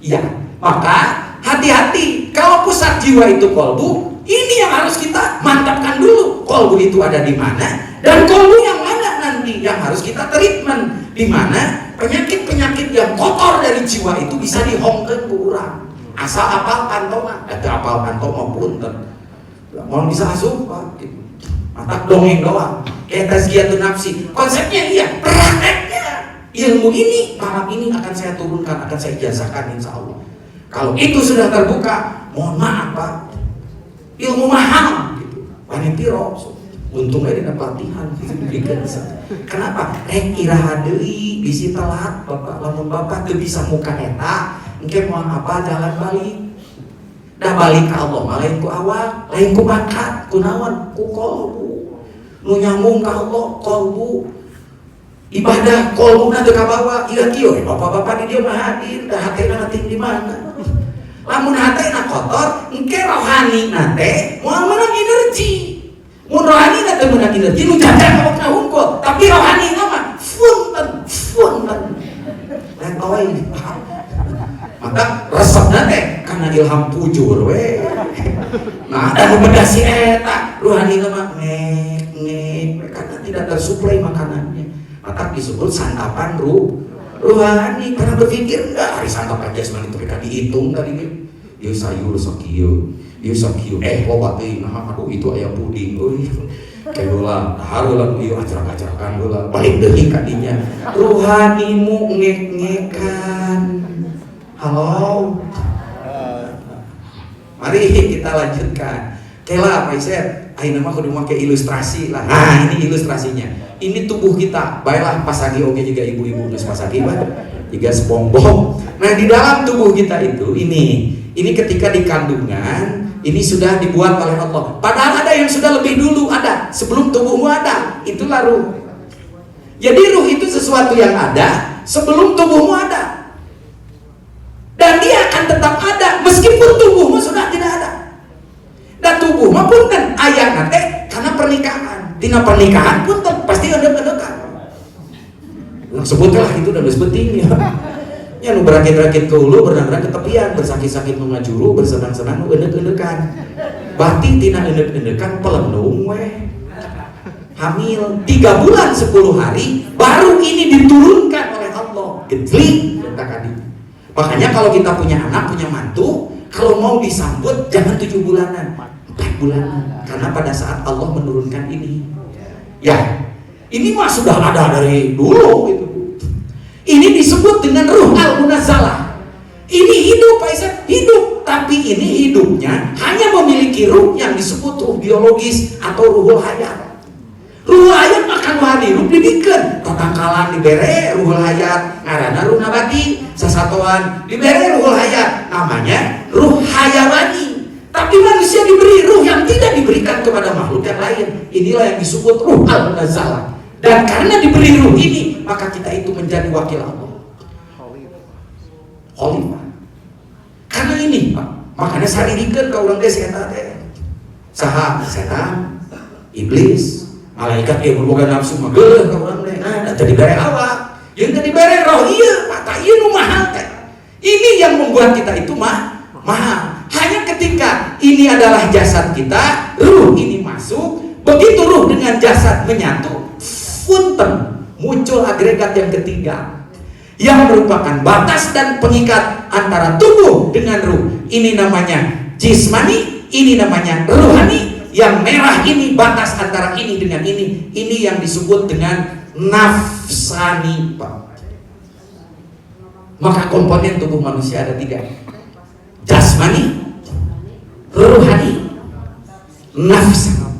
Ya, maka hati-hati kalau pusat jiwa itu kolbu, ini yang harus kita mantapkan dulu. kolbu itu ada di mana, dan kolbu yang mana nanti yang harus kita treatment, di mana penyakit-penyakit yang kotor dari jiwa itu bisa dihongkeun ku urang. Asal apal kantong, apal kantong punten. Mau bisa asup Pak. Matak dongeng doang. Kayak tazkiyatun nafsi. Konsepnya iya, prakteknya. Ilmu ini malam ini akan saya turunkan, akan saya ijazahkan insya Allah. Kalau itu sudah terbuka, mohon maaf Pak, ilmu mahal gitu. Wanitiro, untung aja dengan pelatihan gitu. Kenapa? Iraha deui bisi telat Bapak, lamun Bapak teu bisa muka eta, engke moal apa jalan balik. Dah balik ke Allah, lain ku awak, lain ku bakat, ku naon, ku kolbu. Nu nyambung ka Allah, kolbu. Ibadah kolbuna teu kabawa, ieu kieu bapak-bapak di dieu mah hadir, da hatena ting di mana. Lamun hatena kotor, engke rohani nate moal meunang energi. Mun rohani nate meunang energi nu jajan awakna hungkul, tapi rohani mah funten. Letoy. Maka resepna teh kana ilham pujur we. Nah, ada bebedah si eta, rohani mah ngek karena tidak tersuplai makanannya. Maka disebut santapan ruhani, karena berpikir enggak hari santapan jasmani itu mereka dihitung tadi dia. Yo sayur sakieu, loba teh nah aduh itu ayam puding euy. Kayak harulan ieu ajarak-ajarakan heula balik deui ka dinya. Ruhanimu ngek-ngekan. Halo. Mari kita lanjutkan. Kela Pak Iset, ayeuna mah kudu make ilustrasi lah. Nah, ini ilustrasinya. Ini tubuh kita, baiklah pasagi oke juga ibu-ibu geus pasagi mah juga SpongeBob. Nah, di dalam tubuh kita itu ini ketika di kandungan ini sudah dibuat oleh Allah. Padahal ada yang sudah lebih dulu ada, sebelum tubuhmu ada. Itulah ruh. Jadi ruh itu sesuatu yang ada sebelum tubuhmu ada. Dan dia akan tetap ada meskipun tubuhmu sudah tidak ada. Dan tubuh mah punten aya nate karena pernikahan. Tina pernikahan punten pasti eudeup-eudeukan. Sebutlah itu udah geus penting ya. Ya nu berakit-rakit ke hulu, berenang ke tepian, bersakit-sakit nu ngajuru, bersenang-senang nu eudeup-eudeukan. Berarti tina eudeup-eudeukan pelenung we. Hamil 3 bulan 10 hari baru ini diturunkan oleh Allah. Gejlik tadi. Makanya kalau kita punya anak, punya mantu, kalau mau disambut jangan 7 bulanan, 4 bulanan, karena pada saat Allah menurunkan ini, ya, ini mah sudah ada dari dulu gitu. Ini disebut dengan ruh al-munazzalah. Ini hidup, Pak Isan, hidup, tapi ini hidupnya hanya memiliki ruh yang disebut ruh biologis atau ruhul hayat. Ruhul hayat akan hadir dibikeun tatangkalan dibere ruhul hayat, ngaranna ruh nabati, sasatoan dibere ruhul hayat, namanya ruh hayawani. Tapi manusia diberi ruh yang tidak diberikan kepada makhluk yang lain. Inilah yang disebut ruh al-munazzalah. Dan karena diberi ruh ini, maka kita itu menjadi wakil Allah. Khalifah. Karena ini, Pak, makanya saririkeun ka urang teh eta teh. Saha? Setan, iblis, malaikat yang berboga nafsu mah geuleuh ka urang teh. Nah, tadi dibere awak, yang tadi dibere roh ieu, mata ieu nu mahal teh. Ini yang membuat kita itu mahal. Hanya ketika ini adalah jasad kita, ruh ini masuk, begitu ruh dengan jasad menyatu, punten muncul agregat yang ketiga yang merupakan batas dan pengikat antara tubuh dengan ruh. Ini namanya jismani, ini namanya ruhani. Yang merah ini batas antara ini dengan ini. Ini yang disebut dengan nafsani, Pak. Maka komponen tubuh manusia ada 3: jasmani, ruhani, nafsani.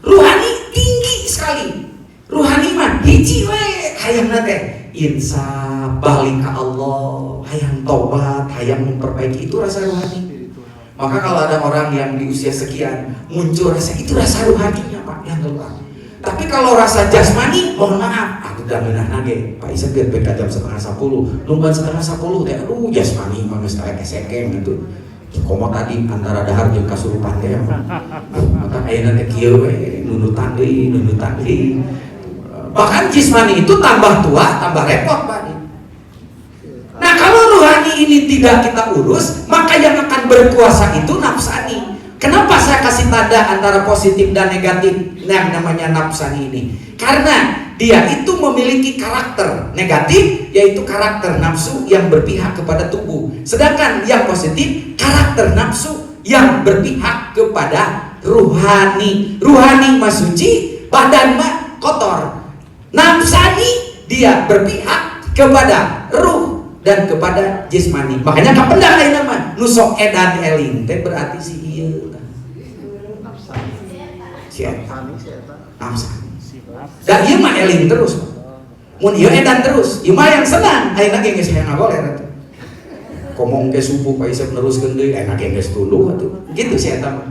Ruhani tinggi sekali. Ruhani mah hiji we hayang nate insaf balik ke Allah, hayang tobat, hayang memperbaiki, itu rasa ruhani. Maka kalau ada orang yang di usia sekian muncul rasa, itu rasa ruhaninya Pak yang keluar. Tapi kalau rasa jasmani, mohon maaf, aku udah menah nage Pak Isa biar beka jam 9:30, lumban 9:10 teh, aduh jasmani mah geus karek kesekeng gitu. Komo tadi antara dahar jeung kasurupan teh. Maka ayeuna teh kieu we nunutan deui. Bahkan jismani itu tambah tua, tambah repot Pak. Nah kalau ruhani ini tidak kita urus, maka yang akan berkuasa itu nafsani. Kenapa saya kasih tanda antara positif dan negatif yang namanya nafsani ini? Karena dia itu memiliki karakter negatif, yaitu karakter nafsu yang berpihak kepada tubuh. Sedangkan yang positif, karakter nafsu yang berpihak kepada ruhani. Ruhani mah suci, badan mah kotor. Nafsani dia berpihak kepada ruh dan kepada jasmani. Makanya kapendang lain nama nusok edan eling teh berarti si ieu nafsani. Dan ieu mah eling terus. Mun ieu edan terus, ieu mah yang senang. Ayeuna ge geus hayang ngagoler atuh. Komong ge subuh ka isep neruskeun deui, ayeuna ge geus tuluh atuh. Gitu si eta mah.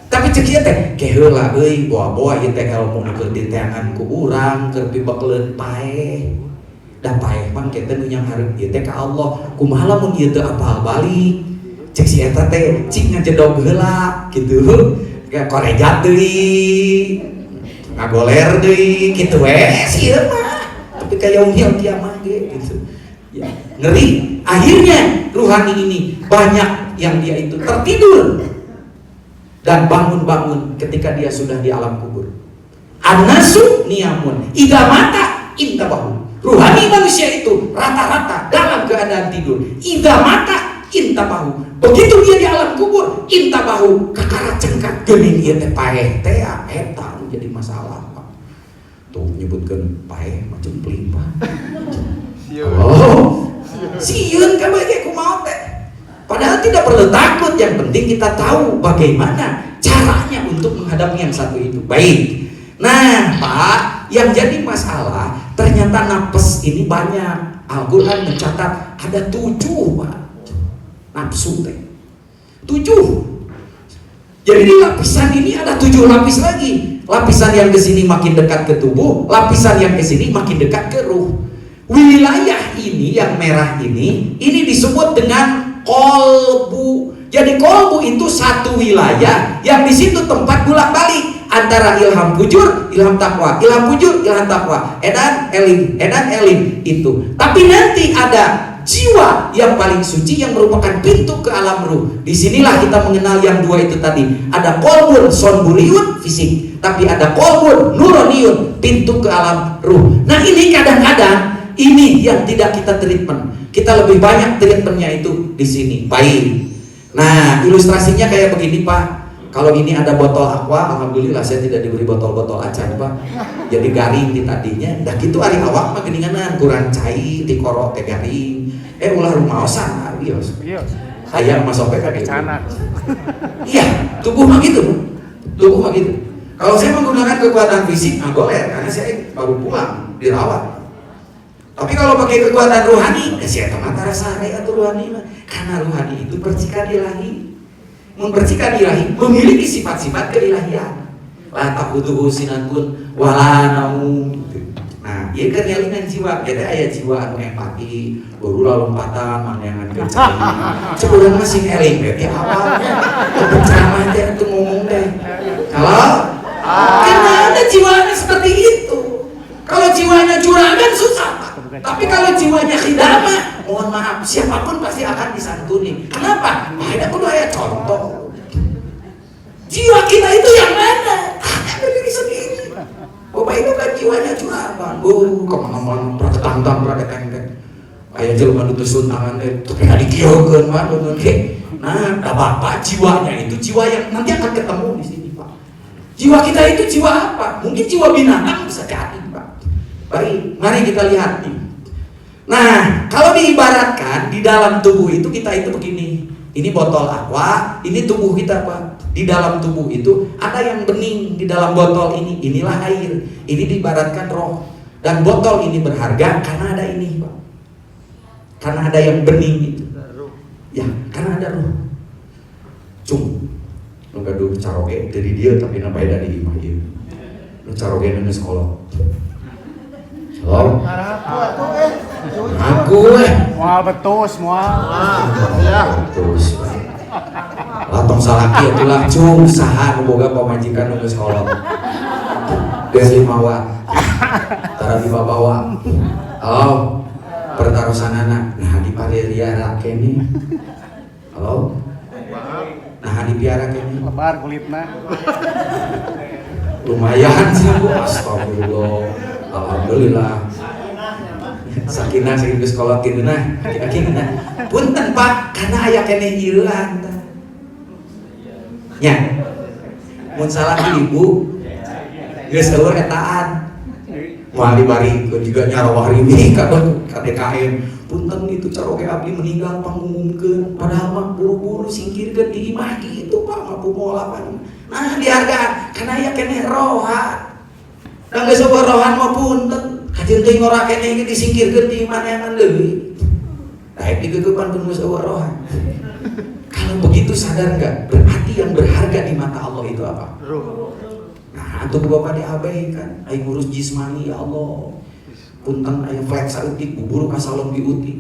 Tapi cek ieu teh ge heula euy, boa-boa ieu teh ilmu keur diteangan ku urang, keur pibekleun paeh. Da paeh mah kita nu nyangharep ieu teh ka Allah. Kumaha lamun ieu teu apal balik? Cek si eta teh cing ngajedog heula kitu. Kayak korejat deui. Ngagoler deui kitu we si ieu mah. Tapi kayak unggil kiamah ge gitu. Ya, ngeri. Akhirnya ruhani ini banyak yang dia itu tertidur dan bangun-bangun ketika dia sudah di alam kubur. An-nasu niyamun idza mata intabahu. Ruhani manusia itu rata-rata dalam keadaan tidur. Idza mata intabahu. Begitu dia di alam kubur, intabahu kakara cengkat geuning ieu teh paeh teh eta jadi masalah. Tuh nyebutkeun paeh macam pelimpa. Oh, sieun ka bae kumaha teh. Padahal tidak perlu takut, yang penting kita tahu bagaimana caranya untuk menghadapi yang satu itu. Baik. Nah, Pak, yang jadi masalah ternyata nafas ini banyak. Al-Quran mencatat ada 7, Pak. Nafsu teh 7. Jadi di lapisan ini ada 7 lapis lagi. Lapisan yang ke sini makin dekat ke tubuh, lapisan yang ke sini makin dekat ke ruh. Wilayah ini yang merah ini disebut dengan kolbu. Jadi kolbu itu satu wilayah yang di situ tempat bolak-balik antara ilham fujur, ilham takwa, ilham fujur, ilham takwa, edan eling itu. Tapi nanti ada jiwa yang paling suci yang merupakan pintu ke alam ruh. Disinilah kita mengenal yang 2 itu tadi. Ada kolbun sonburiun fisik, tapi ada kolbun nuroniun pintu ke alam ruh. Nah ini kadang-kadang ini yang tidak kita treatment. Kita lebih banyak treatmentnya itu di sini. Baik. Nah ilustrasinya kayak begini Pak. Kalau ini ada botol aqua, alhamdulillah saya tidak diberi botol-botol acan Pak. Jadi garing di tadinya. Dah gitu hari awak mah geninganan kurang cair di korok teh garing. Ulah rumaosan arios. Saya masuk ke canak. Iya, tubuh mah gitu. Tubuh mah gitu. Kalau saya menggunakan kekuatan fisik, goler karena saya baru pulang dirawat. Tapi kalau pakai kekuatan rohani, saya mata rasa atau rohani mah. Karena rohani itu percikan ilahi. Mempercikan ilahi memiliki sifat-sifat keilahian. La taquduhu sinatun wala naum. Nah, ieu kan nyalingan jiwa, jadi aya jiwa anu empati, baru lompatan mandangan kencang. Ceureuh mah sing eling teh awal. Ceramah teh atuh ngomong teh. Kalau karena ada jiwanya seperti itu. Kalau jiwanya juragan susah Pak. Tapi kalau jiwanya khidamah, mohon maaf, siapapun pasti akan disantuni. Kenapa? Ada kudu aya contoh. Jiwa kita itu yang mana? Tanya ke diri sendiri. Bapak itu kan jiwanya juragan. Kemana-mana pratentang pratenteng. Aya jelema nu tusun tangan teh, tapi adi kieukeun mah ge. Nah, Bapak jiwanya itu jiwa yang nanti akan ketemu di sini, Pak. Jiwa kita itu jiwa apa? Mungkin jiwa binatang bisa jadi, Pak. Baik, mari kita lihat nih. Nah, kalau diibaratkan di dalam tubuh itu kita itu begini. Ini botol aqua, ini tubuh kita Pak. Di dalam tubuh itu ada yang bening di dalam botol ini. Inilah air. Ini diibaratkan roh. Dan botol ini berharga karena ada ini Pak. Karena ada yang bening itu. Ya, karena ada roh. Cung. Nu gaduh caroge dari dia tapi nampai dari imah ieu. Nu caroge nang sekolah. Halo. Aku Mual betus, mual. Ya. Terus latong salaki itulah cung saha nu boga pamajikan nu geus kolot. Geus limawa. Tara dibawa. Halo. Pertarusanana. Nah di Paleria kene. Halo. Nah Nah, dipiara kayaknya. Lebar kulitna. Lumayan sih Bu, astagfirullah. Alhamdulillah. Sakinah saking geus kolotin nah, kira-kira. Punten Pak, karena aya keneh ieu anta. Nya. Mun salah ibu geus eueur etaan. Moal dibarikeun juga nyarawah ribi ka DKM. Punten itu caroge abdi meninggal pangumumkeun, padahal mah buru-buru singkirkeun di imah kitu Pak, ngapumolapan. Nah, dihargaan karena aya keneh rohan. Da geus eueur rohan mah punten, kajeun teuing ora keneh ge disingkirkeun di imah neangan leuwih. Daek digeugepan pun geus eueur rohan. Kalau begitu sadar enggak? Berarti yang berharga di mata Allah itu apa? Nah, untuk Bapak diabaikan, aing ngurus jismani ya Allah. Punten aya flex sautik buburu ka salon biuti.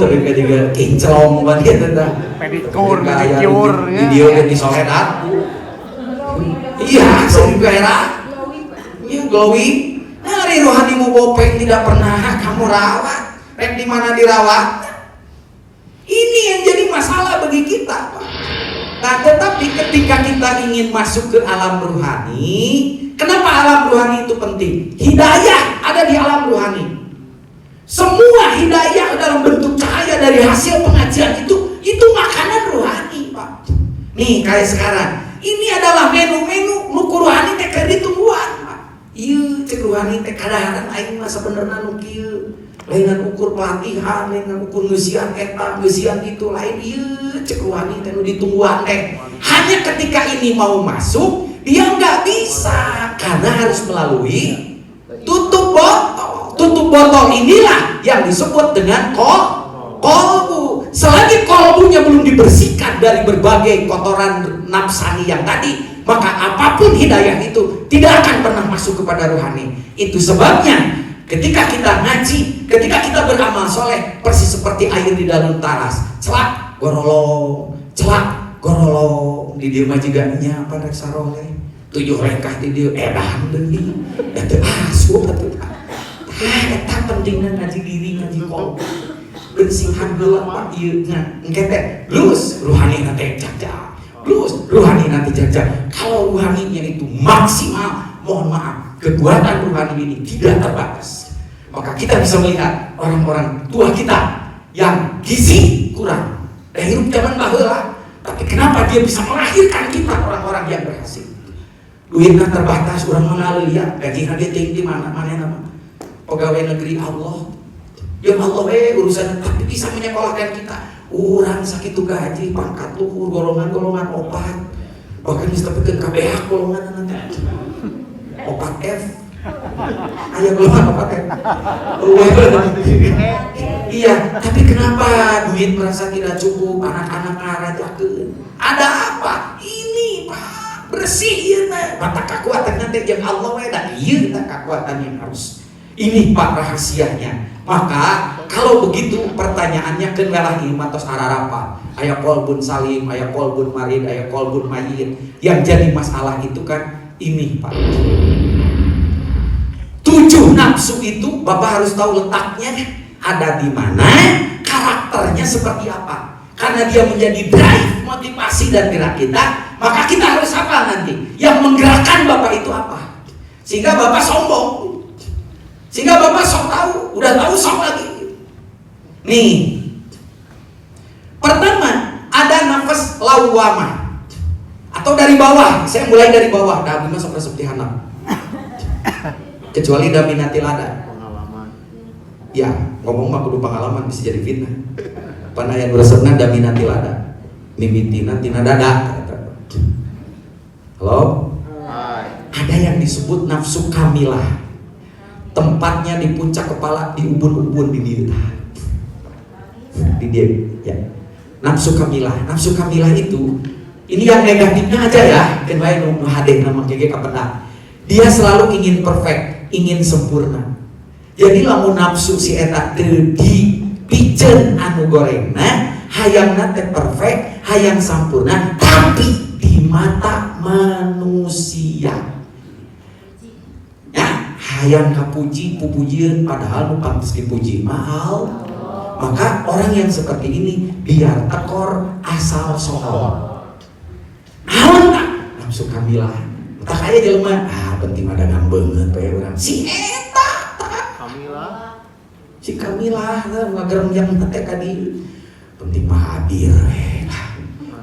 Tapi kan juga kinclong banget teh. Pedikur, Kayak pedicure video di soledad. Iya, sering berak. Iya, glowing. Hari rohanimu bopeng tidak pernah kamu rawat. Rek di mana dirawat? Ini yang jadi masalah bagi kita, Pak. Nah, tetapi ketika kita ingin masuk ke alam ruhani, kenapa alam ruhani itu penting? Hidayah ada di alam ruhani. Semua hidayah dalam bentuk cahaya dari hasil pengajian itu makanan ruhani, Pak. Nih, kayak sekarang. Ini adalah menu-menu nuku ruhani teh keur ditungguan, Pak. Ieu cek ruhani teh kadaharan aing mah sabenerna nu kieu. Lain ukur pelatihan, lain ukur ngeusian eta, ngeusian itu lain ieu cek ruhani teh nu ditungguan teh. Hanya ketika ini mau masuk, dia nggak bisa karena harus melalui tutup botol. Tutup botol inilah yang disebut dengan kolbu. Selagi kolbunya belum dibersihkan dari berbagai kotoran nafsani yang tadi, maka apapun hidayah itu tidak akan pernah masuk kepada ruhani. Itu sebabnya ketika kita ngaji, ketika kita beramal soleh, persis seperti air di dalam taras, celak gorolong, di dieu mah juga nya apa rek saroleh 7 rekah di dieu edan deui eta asup eta eta pentingna ngaji diri, ngaji kolbu bersihan heula Pak ieu nya engke teh lus ruhanina teh jaga, lus ruhanina teh jaga. Kalau ruhaninya itu maksimal, mohon maaf, kekuatan ruhani ini tidak terbatas. Maka kita bisa melihat orang-orang tua kita yang gizi kurang dari hidup zaman baheula, tapi kenapa dia bisa melahirkan kita orang-orang yang berhasil. Duitnya terbatas, orang mengalir ya, gajinya dia tinggi mana nama pegawai negeri Allah. Ya Allah urusan, tapi bisa menyekolahkan kita. Orang sakit gaji, pangkat luhur, golongan-golongan obat, bahkan bisa dapatkan KBH golongan nanti. Obat F, ayah golongan obat F. Iya, tapi kenapa duit merasa tidak cukup, anak-anak ngarajakeun? Ada apa? Ini Pak, bersih ya nah. Mata kekuatan nanti yang Allah dan iya kekuatan yang harus. Ini Pak rahasianya. Maka kalau begitu pertanyaannya kenalah imatos ararapa. Aya kolbun salim, aya kolbun marid, aya kolbun mayit. Yang jadi masalah itu kan ini Pak. 7 nafsu itu Bapak harus tahu letaknya ada di mana, karakternya seperti apa. Karena dia menjadi drive, motivasi dan gerak kita, maka kita harus apa nanti? Yang menggerakkan Bapak itu apa? Sehingga Bapak sombong. Sehingga Bapak sok tahu, udah tahu sok lagi. Nih. Pertama, ada nafas lawamah. Atau dari bawah, saya mulai dari bawah. Dah bima sok resep dihanap. Kecuali daminati lada. Pengalaman. Ya, ngomong mah kudu pengalaman bisa jadi fitnah. Panayan resepna daminati lada. Mimitina tina dada. Halo? Hai. Ada yang disebut nafsu kamilah. Tempatnya di puncak kepala, di ubun-ubun di dia. Di dia, ya. Nafsu kamilah itu, ini yang negatifnya aja ya. Kan bae nu hade nama gege kapena. Dia selalu ingin perfect, ingin sempurna. Jadi lamun nafsu si eta teu dipiceun anu gorengna, hayangna teh perfect, hayang sampurna, tapi di mata manusia. Ya, hayang kapuji, pupujian padahal nu pantes dipuji mahal. Maka orang yang seperti ini biar tekor asal soal. Naon tak nafsu kamilah. Tak kaya jelema, penting ada ngambeng pe urang. Si eta Kamilah. Si Kamilah ngagerem yang teh ka dieu. Penting mah hadir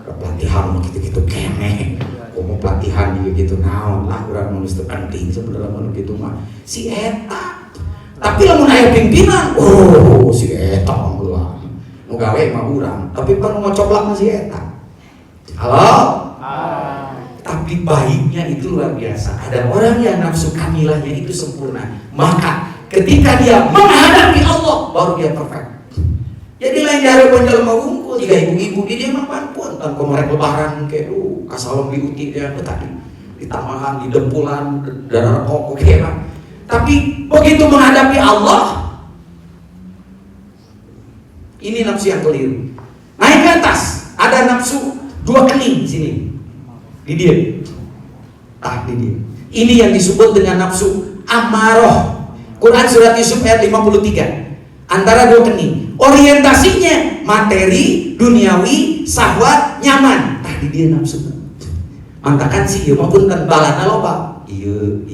pelatihan mah gitu-gitu kene. Komo pelatihan gitu naon lah urang nu teu penting sebenarnya mun kitu mah. Si eta. Tapi lamun aya pimpinan, si eta mah nu gawe mah urang, tapi pan mau coblak mah si eta. Halo? Tapi baiknya itu luar biasa. Ada orang yang nafsu kamilahnya itu sempurna. Maka ketika dia menghadapi Allah, baru dia perfect. Jadi lain dari penjelma wungkul, jika ibu-ibu dia mah pun tanpa mereka lebaran kayak kasalon diuti dia tadi di tamahan, di dempulan, darah kok kayak. Tapi begitu menghadapi Allah, ini nafsu yang keliru. Naik ke atas, ada nafsu dua kening sini. Di dia. Di dia. Ini yang disebut dengan nafsu amaroh. Quran surat Yusuf ayat 53. Antara dua kening. Orientasinya materi, duniawi, syahwat, nyaman. Di dia nafsu. Mantakan sih ieu mah punten balana loba. Iya.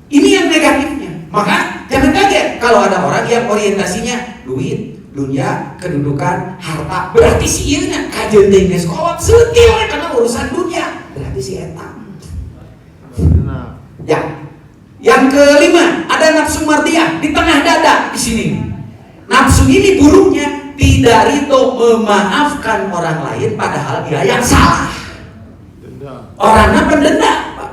Ini yang negatifnya. Maka jangan kaget kalau ada orang yang orientasinya duit, dunia, kedudukan, harta. Berarti si ieu nya kajeun teh geus kolot seutil karena urusan dunia. Berarti si eta. Ya. Yang kelima, ada nafsu mardiyah di tengah dada di sini. Nafsu ini buruknya tidak ridho memaafkan orang lain padahal dia yang salah. Orangnya pendenda, Pak.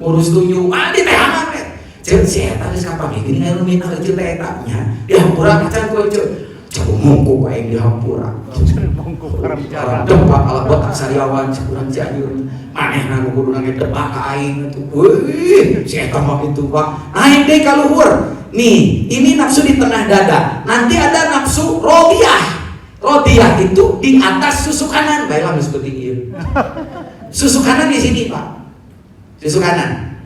Urus tunjuk, di teh aman teh. Cek si eta geus kapangih gini anu minta reujeul teh eta nya. Dihampura macan ku cek. Cek mungku ku aing dihampura. Mungku para bicara. Depak ala botak sariawan cek urang jayur. Manehna nu kudu nage depak ka aing atuh. Weuh, si eta mah kitu, Pak. Naik deui ka luhur. Nih, ini nafsu di tengah dada. Nanti ada nafsu rodiyah. Rodiyah itu di atas susu kanan. Baiklah seperti ini. Susu kanan di sini, Pak. Susu kanan.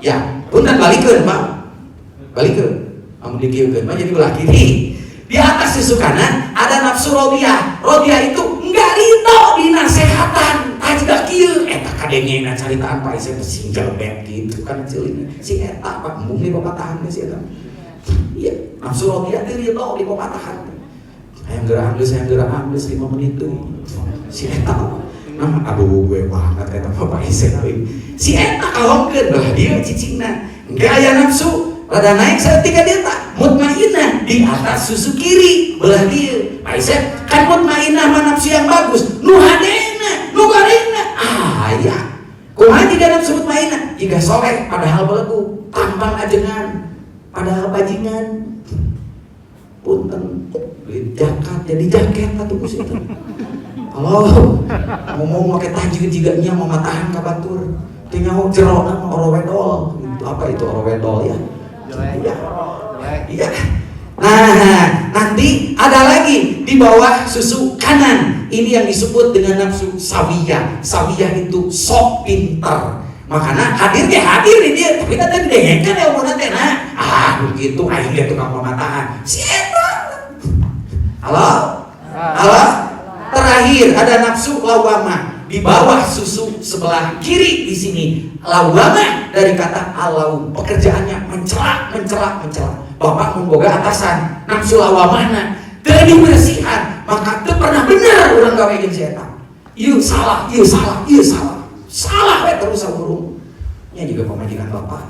Ya, punten balikeun, Pak. Balikeun. Amun dikieukeun mah jadi belah kiri. Di atas susu kanan ada nafsu rodiyah. Rodiyah itu enggak ridho dinasehatan. Tajda kieu eta kadengena caritaan Pak Isep singgel bet gitu kan ceuling. Si eta Pak mung di papatahan si eta. Iya, nafsu rodiyah teh ridho di papatahan. Hayang geurah geus 5 menit tuh. Si eta aduh gue banget eta Pak Isep euy. Si eta kalongkeun belah dieu cicingna. Engke aya nafsu rada naik saeutik ka dieu tah mutmainnah di atas susu kiri belah dieu. Pak Isep kan mutmainnah mah nafsu yang bagus. Nu hadena, nu gorengna. Ya. Kumaha jiga nafsu mutmainnah? Jiga soleh padahal belegu, tampang ajengan padahal bajingan. Punten jaket jadi jaket atuh geus eta. Halo. Ngomong make tajir jiga nya mamatahan ka batur. Teu nyaho jerona mah orowedol. Apa itu orowedol ya? Iya. Iya. Nah, nanti ada lagi di bawah susu kanan. Ini yang disebut dengan nafsu sawiyah. Sawiyah itu sok pintar. Makanya hadir di dia, tapi tadi didengekan ya umurna teh nah. Begitu aing ge tukang pematahan. Si eta. Halo? Terakhir ada nafsu lawamah di bawah susu sebelah kiri di sini. Lawamah dari kata alaum, pekerjaannya mencela. Bapak memboga atasan, nafsu lawamahna teu dibersihan, maka teu pernah bener urang gawe jeung si eta. Ieu salah. Salah we terus saburung. Nya juga pemajikan bapak.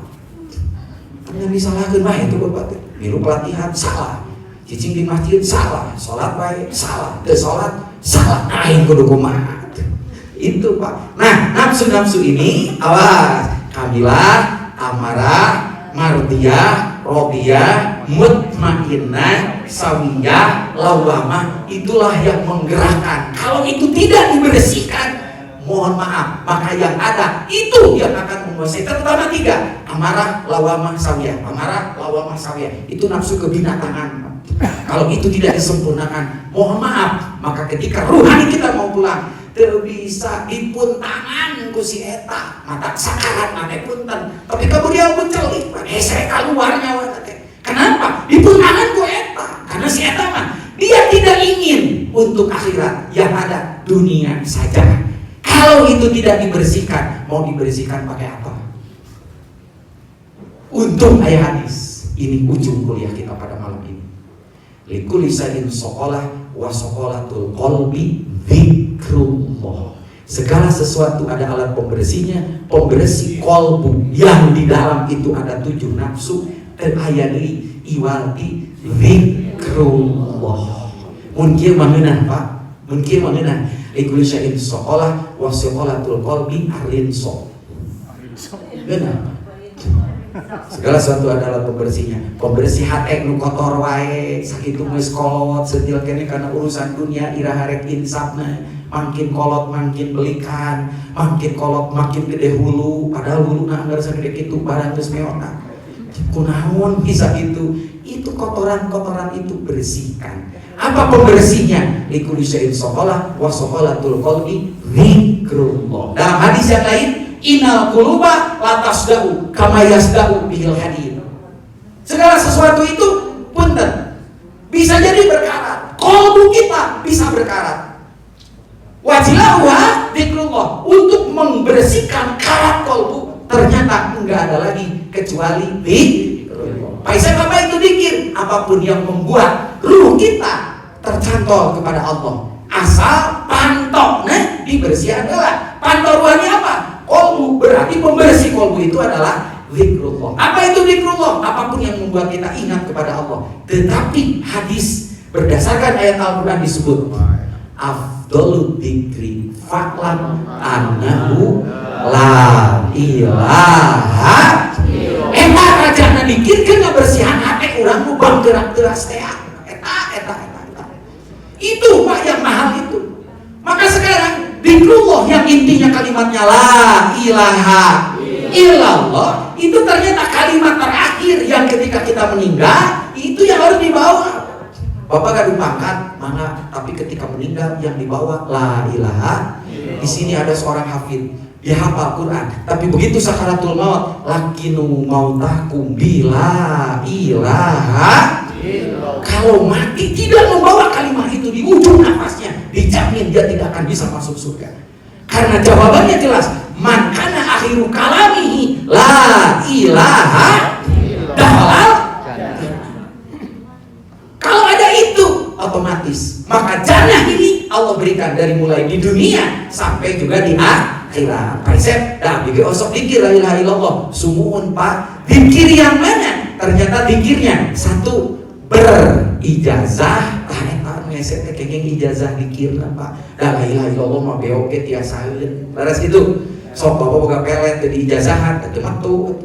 Nya disalahkeun bae itu bapak teh. Milu pelatihan salah. Cicing di masjid salah, salat bae salah, teu salat salah. Aing kudu kumaha. Itu Pak. Nah, nafsu-nafsu ini awas, kamilah, amarah, mardiyah, rodiyah, mutmainnah, sawiyah, lawamah, itulah yang menggerakkan. Kalau itu tidak dibersihkan, mohon maaf, maka yang ada itu yang akan menguasai. Terutama 3, amarah, lawamah, sawiyah. Amarah, lawamah, sawiyah. Itu nafsu kebinatangan. Kalau itu tidak disempurnakan, mohon maaf, maka ketika ruhani kita mau pulang, teu bisa dipuntangan ku si eta mata sakarat mane punten tapi kemudian mencelik hese keluar nyawa teh. Kenapa dipuntangan ku eta? Karena si eta mah dia tidak ingin untuk akhirat, yang ada dunia saja. Kalau itu tidak dibersihkan, mau dibersihkan pakai apa? Untung ayat hadis. Ini ujung kuliah kita pada malam ini. Likulli shay'in shaqalah wa shaqalatul qalbi dzikrullah. Segala sesuatu ada alat pembersihnya, pembersih kolbu yang di dalam itu ada 7 nafsu dan ayani iwalti dzikrullah. Mungkin mangeunah Pak, mungkin mangeunah likulli shay'in shaqalah wa shaqalatul qalbi arrinso. Benar. Segala sesuatu adalah pembersihnya. Pembersih hati nu kotor wae, sakitu geus kolot setil kene karena urusan dunia iraha rek insafna, makin kolot makin belikan, makin kolot makin gede hulu, padahal huluna geus sagede kitu barang geus meona. Kunaon bisa gitu? Itu kotoran-kotoran itu bersihkan. Apa pembersihnya? Likulli shay'in shaqalah wa shaqalatul qalbi dzikrullah. Dalam hadis yang lain, innal quluba la tasda'u kama yasda'u bihil hadid. Segala sesuatu itu punten bisa jadi berkarat. Qalbu kita bisa berkarat. Wajilahuha dzikrullah. Untuk membersihkan karat qalbu ternyata enggak ada lagi kecuali dzikrullah. Paisa apa itu dzikir? Apapun yang membuat ruh kita tercantol kepada Allah. Asal pantoknya dibersihkan adalah pantau ruhani apa? Kolbu, berarti pembersih kolbu itu adalah zikrullah. Apa itu zikrullah? Apapun yang membuat kita ingat kepada Allah. Tetapi hadis berdasarkan ayat Al-Quran disebut afdhalu dzikri fa'lam annahu la ilaha eta rajana dikirkeun ngabersihan hati urang nu bang gerak-geras teh. Eta. Itu Pak yang mahal itu. Maka sekarang zikrullah yang intinya kalimatnya la ilaha illallah itu ternyata kalimat terakhir yang ketika kita meninggal itu yang harus dibawa. Bapak gak pangkat mana, tapi ketika meninggal yang dibawa la ilaha. Di sini ada seorang hafid, dia hafal Quran, tapi begitu sakaratul maut lakinu mautakum bila ilaha. Kalau mati tidak membawa kalimat itu di ujung nafasnya, dijamin dia tidak akan bisa masuk surga. Karena jawabannya jelas, man kana akhiru kalamihi la ilaha dakhalal. Kalau ada itu otomatis, maka jannah ini Allah berikan dari mulai di dunia sampai juga di akhirat. Paisep, dah bikin osok dikir la ilaha illallah. Sumuun Pak, dikir yang mana? Ternyata dikirnya satu berijazah. Eta ngeset kenging ijazah dikirna Pak. Da la ilaha illallah mah beoge tiasaeun. Laras kitu. Sok Bapak boga pelet teu diijazahan teu matu.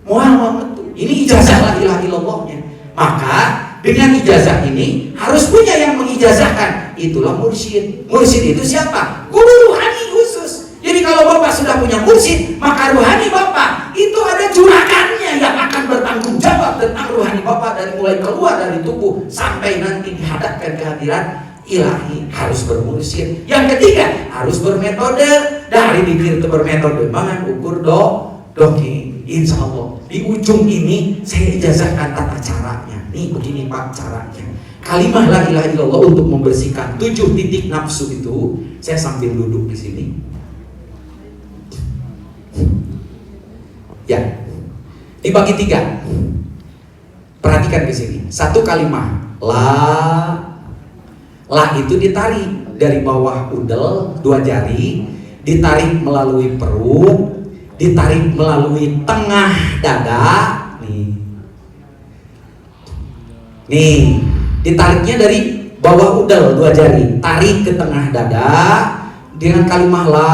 Moal banget tuh. Ini ijazah la ilaha illallahnya. Maka dengan ijazah ini harus punya yang mengijazahkan. Itulah mursyid. Mursyid itu siapa? Guru ruhani khusus. Jadi kalau Bapak sudah punya mursyid, maka ruhani Bapak itu ada juragannya yang akan bertanggung jawab tentang ruhani Bapak dari mulai keluar dari tubuh sampai nanti dihadapkan ke hadirat ilahi. Harus bermursyid. Yang ketiga harus bermetode. Dari dikir itu bermetode mangan ukur dongeng. Insya Allah di ujung ini saya ijazahkan tata caranya. Nih begini Pak caranya. Kalimah la ilaha illallah untuk membersihkan 7 titik nafsu itu. Saya sambil duduk di sini. Ya, dibagi 3. Perhatikan di sini. 1 kalimah la itu ditarik dari bawah udel 2 jari, ditarik melalui perut, ditarik melalui tengah dada. Nih, ditariknya dari bawah udel 2 jari, tarik ke tengah dada dengan kalimah la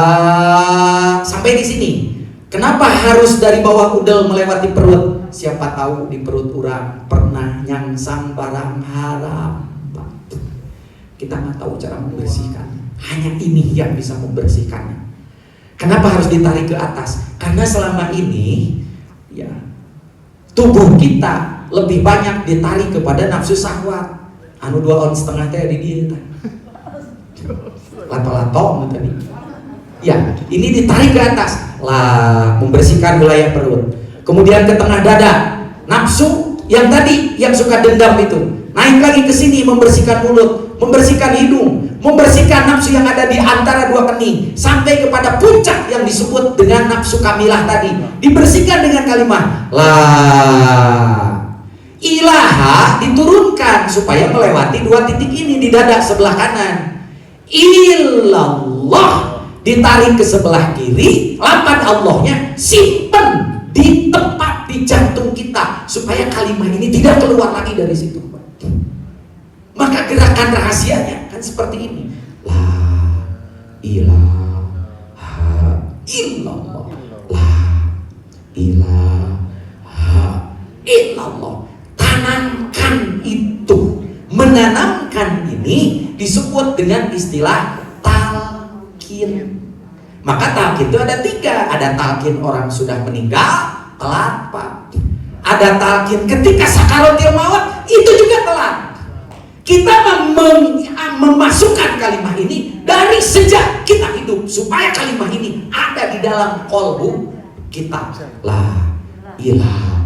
sampai di sini. Kenapa harus dari bawah udel melewati perut? Siapa tahu di perut orang pernah nyangsang barang haram. Kita nggak tahu cara membersihkannya. Hanya ini yang bisa membersihkannya. Kenapa harus ditarik ke atas? Karena selama ini ya tubuh kita lebih banyak ditarik kepada nafsu syahwat. Anu 2,5 ons teh di dia. lato-lato tadi. Ya, ini ditarik ke atas, lah membersihkan wilayah perut. Kemudian ke tengah dada, nafsu yang tadi yang suka dendam itu naik lagi ke sini, membersihkan mulut, membersihkan hidung, membersihkan nafsu yang ada di antara dua kening sampai kepada puncak yang disebut dengan nafsu kamilah tadi, dibersihkan dengan kalimat la ilaha, diturunkan supaya melewati dua titik ini di dada sebelah kanan. Illallah ditarik ke sebelah kiri, lapan Allahnya simpen di tempat di jantung kita supaya kalimat ini tidak keluar lagi dari situ. Maka gerakan rahasianya kan seperti ini. La ilaha illallah. La ilaha illallah. Tanamkan itu. Menanamkan ini disebut dengan istilah talqin. Maka talqin itu ada tiga. Ada talqin orang sudah meninggal, telat Pak. Ada talqin ketika sakaratul maut, itu juga telat. Kita memasukkan kalimat ini dari sejak kita hidup supaya kalimat ini ada di dalam kolbu kita. La ilaha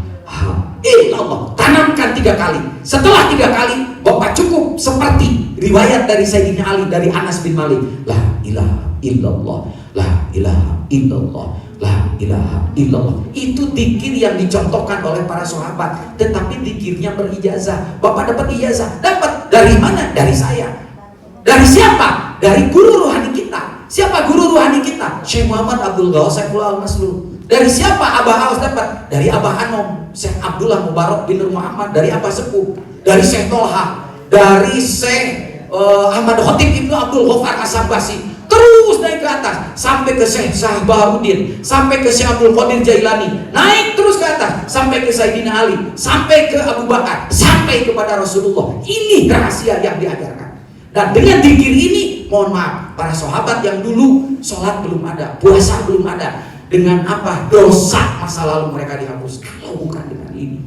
illallah. Tanamkan 3 kali. Setelah 3 kali, Bapak cukup seperti riwayat dari Sayyidina Ali dari Anas bin Malik. La ilaha illallah. La ilaha illallah. La ilaha illallah. Itu zikir yang dicontohkan oleh para sahabat, tetapi zikirnya berijazah. Bapak dapat ijazah, dapat dari mana? Dari saya. Dari siapa? Dari guru rohani kita. Siapa guru rohani kita? Syekh Muhammad Abdul Ghaus Saifullah Al-Maslul. Dari siapa Abah Haus dapat? Dari Abah Anom, Syekh Abdullah Mubarak bin Nur Muhammad. Dari Abah Sepuh, dari Syekh Tolha, dari Syekh Ahmad Khotib Ibnu Abdul Ghaffar As-Sambasi. Terus naik ke atas sampai ke Syekh Sahabaruddin, sampai ke Syekh Abdul Qadir Jailani, naik terus ke atas sampai ke Sayyidina Ali, sampai ke Abu Bakar, sampai kepada Rasulullah. Ini rahasia yang diajarkan. Dan dengan zikir ini, mohon maaf, para sahabat yang dulu sholat belum ada, puasa belum ada, dengan apa? Dosa masa lalu mereka dihapus. Kalau bukan dengan ini,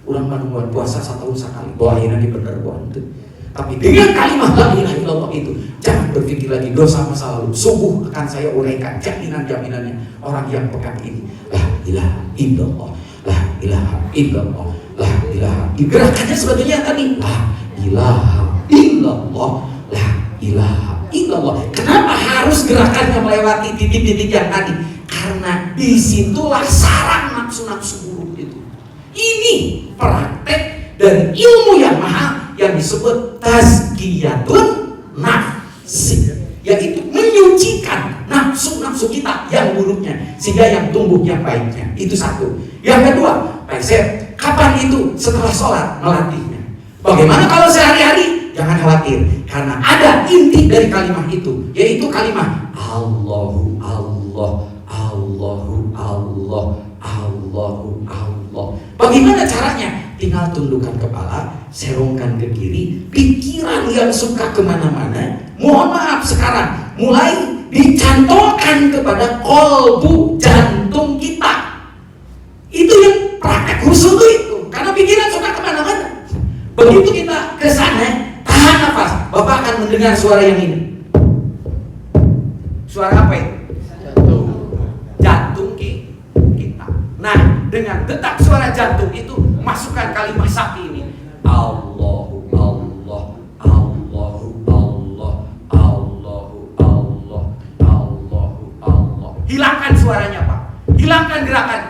orang membuat puasa 1 tahun sekali, bahwa ini benar buat itu. Tapi dengan kalimat la ilaha illallah itu, jangan berpikir lagi dosa masa lalu. Sungguh akan saya uraikan jaminan-jaminannya orang yang pegang ini. La ilaha illallah, la ilaha illallah, la ilaha. Gerakannya sebetulnya tadi la ilaha illallah, la ilaha illallah. Kenapa harus gerakannya melewati titik-titik yang tadi? Karena disitulah sarang nafsu-nafsu buruk itu. Ini praktek dari ilmu yang mahal yang disebut tazkiyatun nafsi, yaitu menyucikan nafsu-nafsu kita yang buruknya sehingga yang tumbuh yang baiknya. Itu satu. Yang kedua, Pak Sep, kapan itu? Setelah sholat melatihnya. Bagaimana kalau sehari-hari? Jangan khawatir, karena ada inti dari kalimat itu, yaitu kalimat Allahu Allah, Allahu Allah, Allahu Allah. Bagaimana caranya? Tinggal tundukkan kepala, serongkan ke kiri, pikiran yang suka kemana-mana, mohon maaf sekarang mulai dicantolkan kepada kolbu jantung kita. Itu yang praktek khusus itu, karena pikiran suka kemana-mana. Begitu kita ke sana, tahan nafas, Bapak akan mendengar suara yang ini. Suara apa itu? Jantung kita. Nah, dengan detak suara jantung itu, masukkan kalimat sakti ini. Allahu Allah, Allahu Allah, Allahu Allah, Allahu Allah. Hilangkan suaranya Pak, hilangkan gerakan.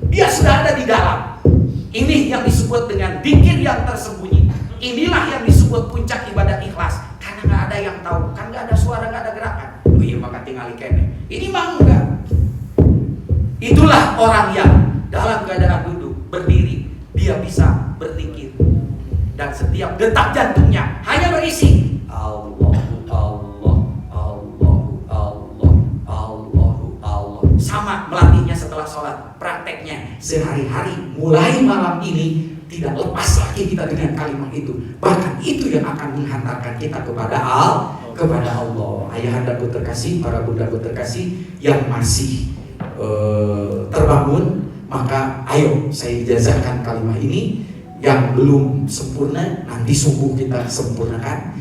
Dia sudah ada di dalam. Ini yang disebut dengan zikir yang tersembunyi. Inilah yang disebut puncak ibadah ikhlas. Karena nggak ada yang tahu, kan nggak ada suara, nggak ada gerakan. Oh iya, maka tinggal ikene. Ini mah enggak. Itulah orang yang dalam keadaan duduk, berdiri, dia bisa berzikir. Dan setiap detak jantungnya hanya berisi Allah, Allah, Allah, Allah, Allah, Allah. Sama melatihnya setelah sholat. Prakteknya sehari-hari mulai malam ini tidak lepas lagi kita dengan kalimat itu. Bahkan itu yang akan menghantarkan kita kepada Allah. Ayahandaku terkasih, para bundaku terkasih yang masih terbangun, maka ayo saya ijazahkan kalimat ini. Yang belum sempurna nanti sungguh kita sempurnakan.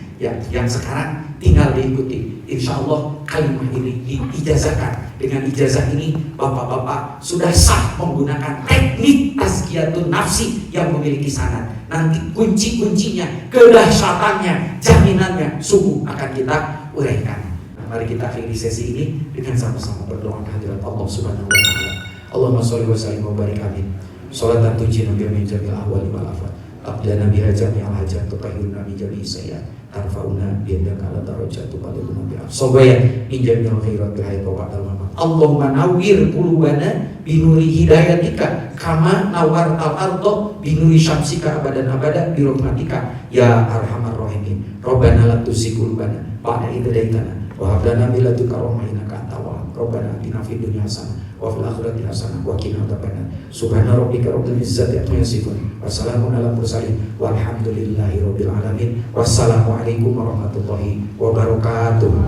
Yang sekarang tinggal diikuti. Insya Allah kalimat ini diijazahkan. Dengan ijazah ini bapak-bapak sudah sah menggunakan teknik tazkiyatun nafsi yang memiliki sanad. Nanti kunci-kuncinya, kedahsyatannya, jaminannya sungguh akan kita uraikan. Mari kita akhiri sesi ini dengan sama-sama berdoa kehadirat Allah Subhanahu wa taala. Allahumma shalli wa sallim wa barik amin. Sholatan tujina biha min jami'il ahwali wal afat. Taqdana biha jami'al hajat tutahhiruna min jami'i sayyi'at. Tarfa'una biyadaka ala darajatu baluguna biha. Sobayat min jami'il khairat bil hayat wa ba'dal mamat. Allahumma nawwir qulubana binuri hidayatika kama nawwartal arda binuri syamsika abadan abada bi rahmatika ya arhamar rahimin. Rabbana la tuzigh qulubana ba'da idh hadaitana wa hab lana min ladunka rahmah innaka antal wahhab. Rabbana atina fid dunya hasanah wa fil akhirati hasanah wa qina adzabannar. Subhana rabbika rabbil izzati amma yasifun wa salamun alal mursalin walhamdulillahi rabbil alamin. Wassalamualaikum warahmatullahi wabarakatuh.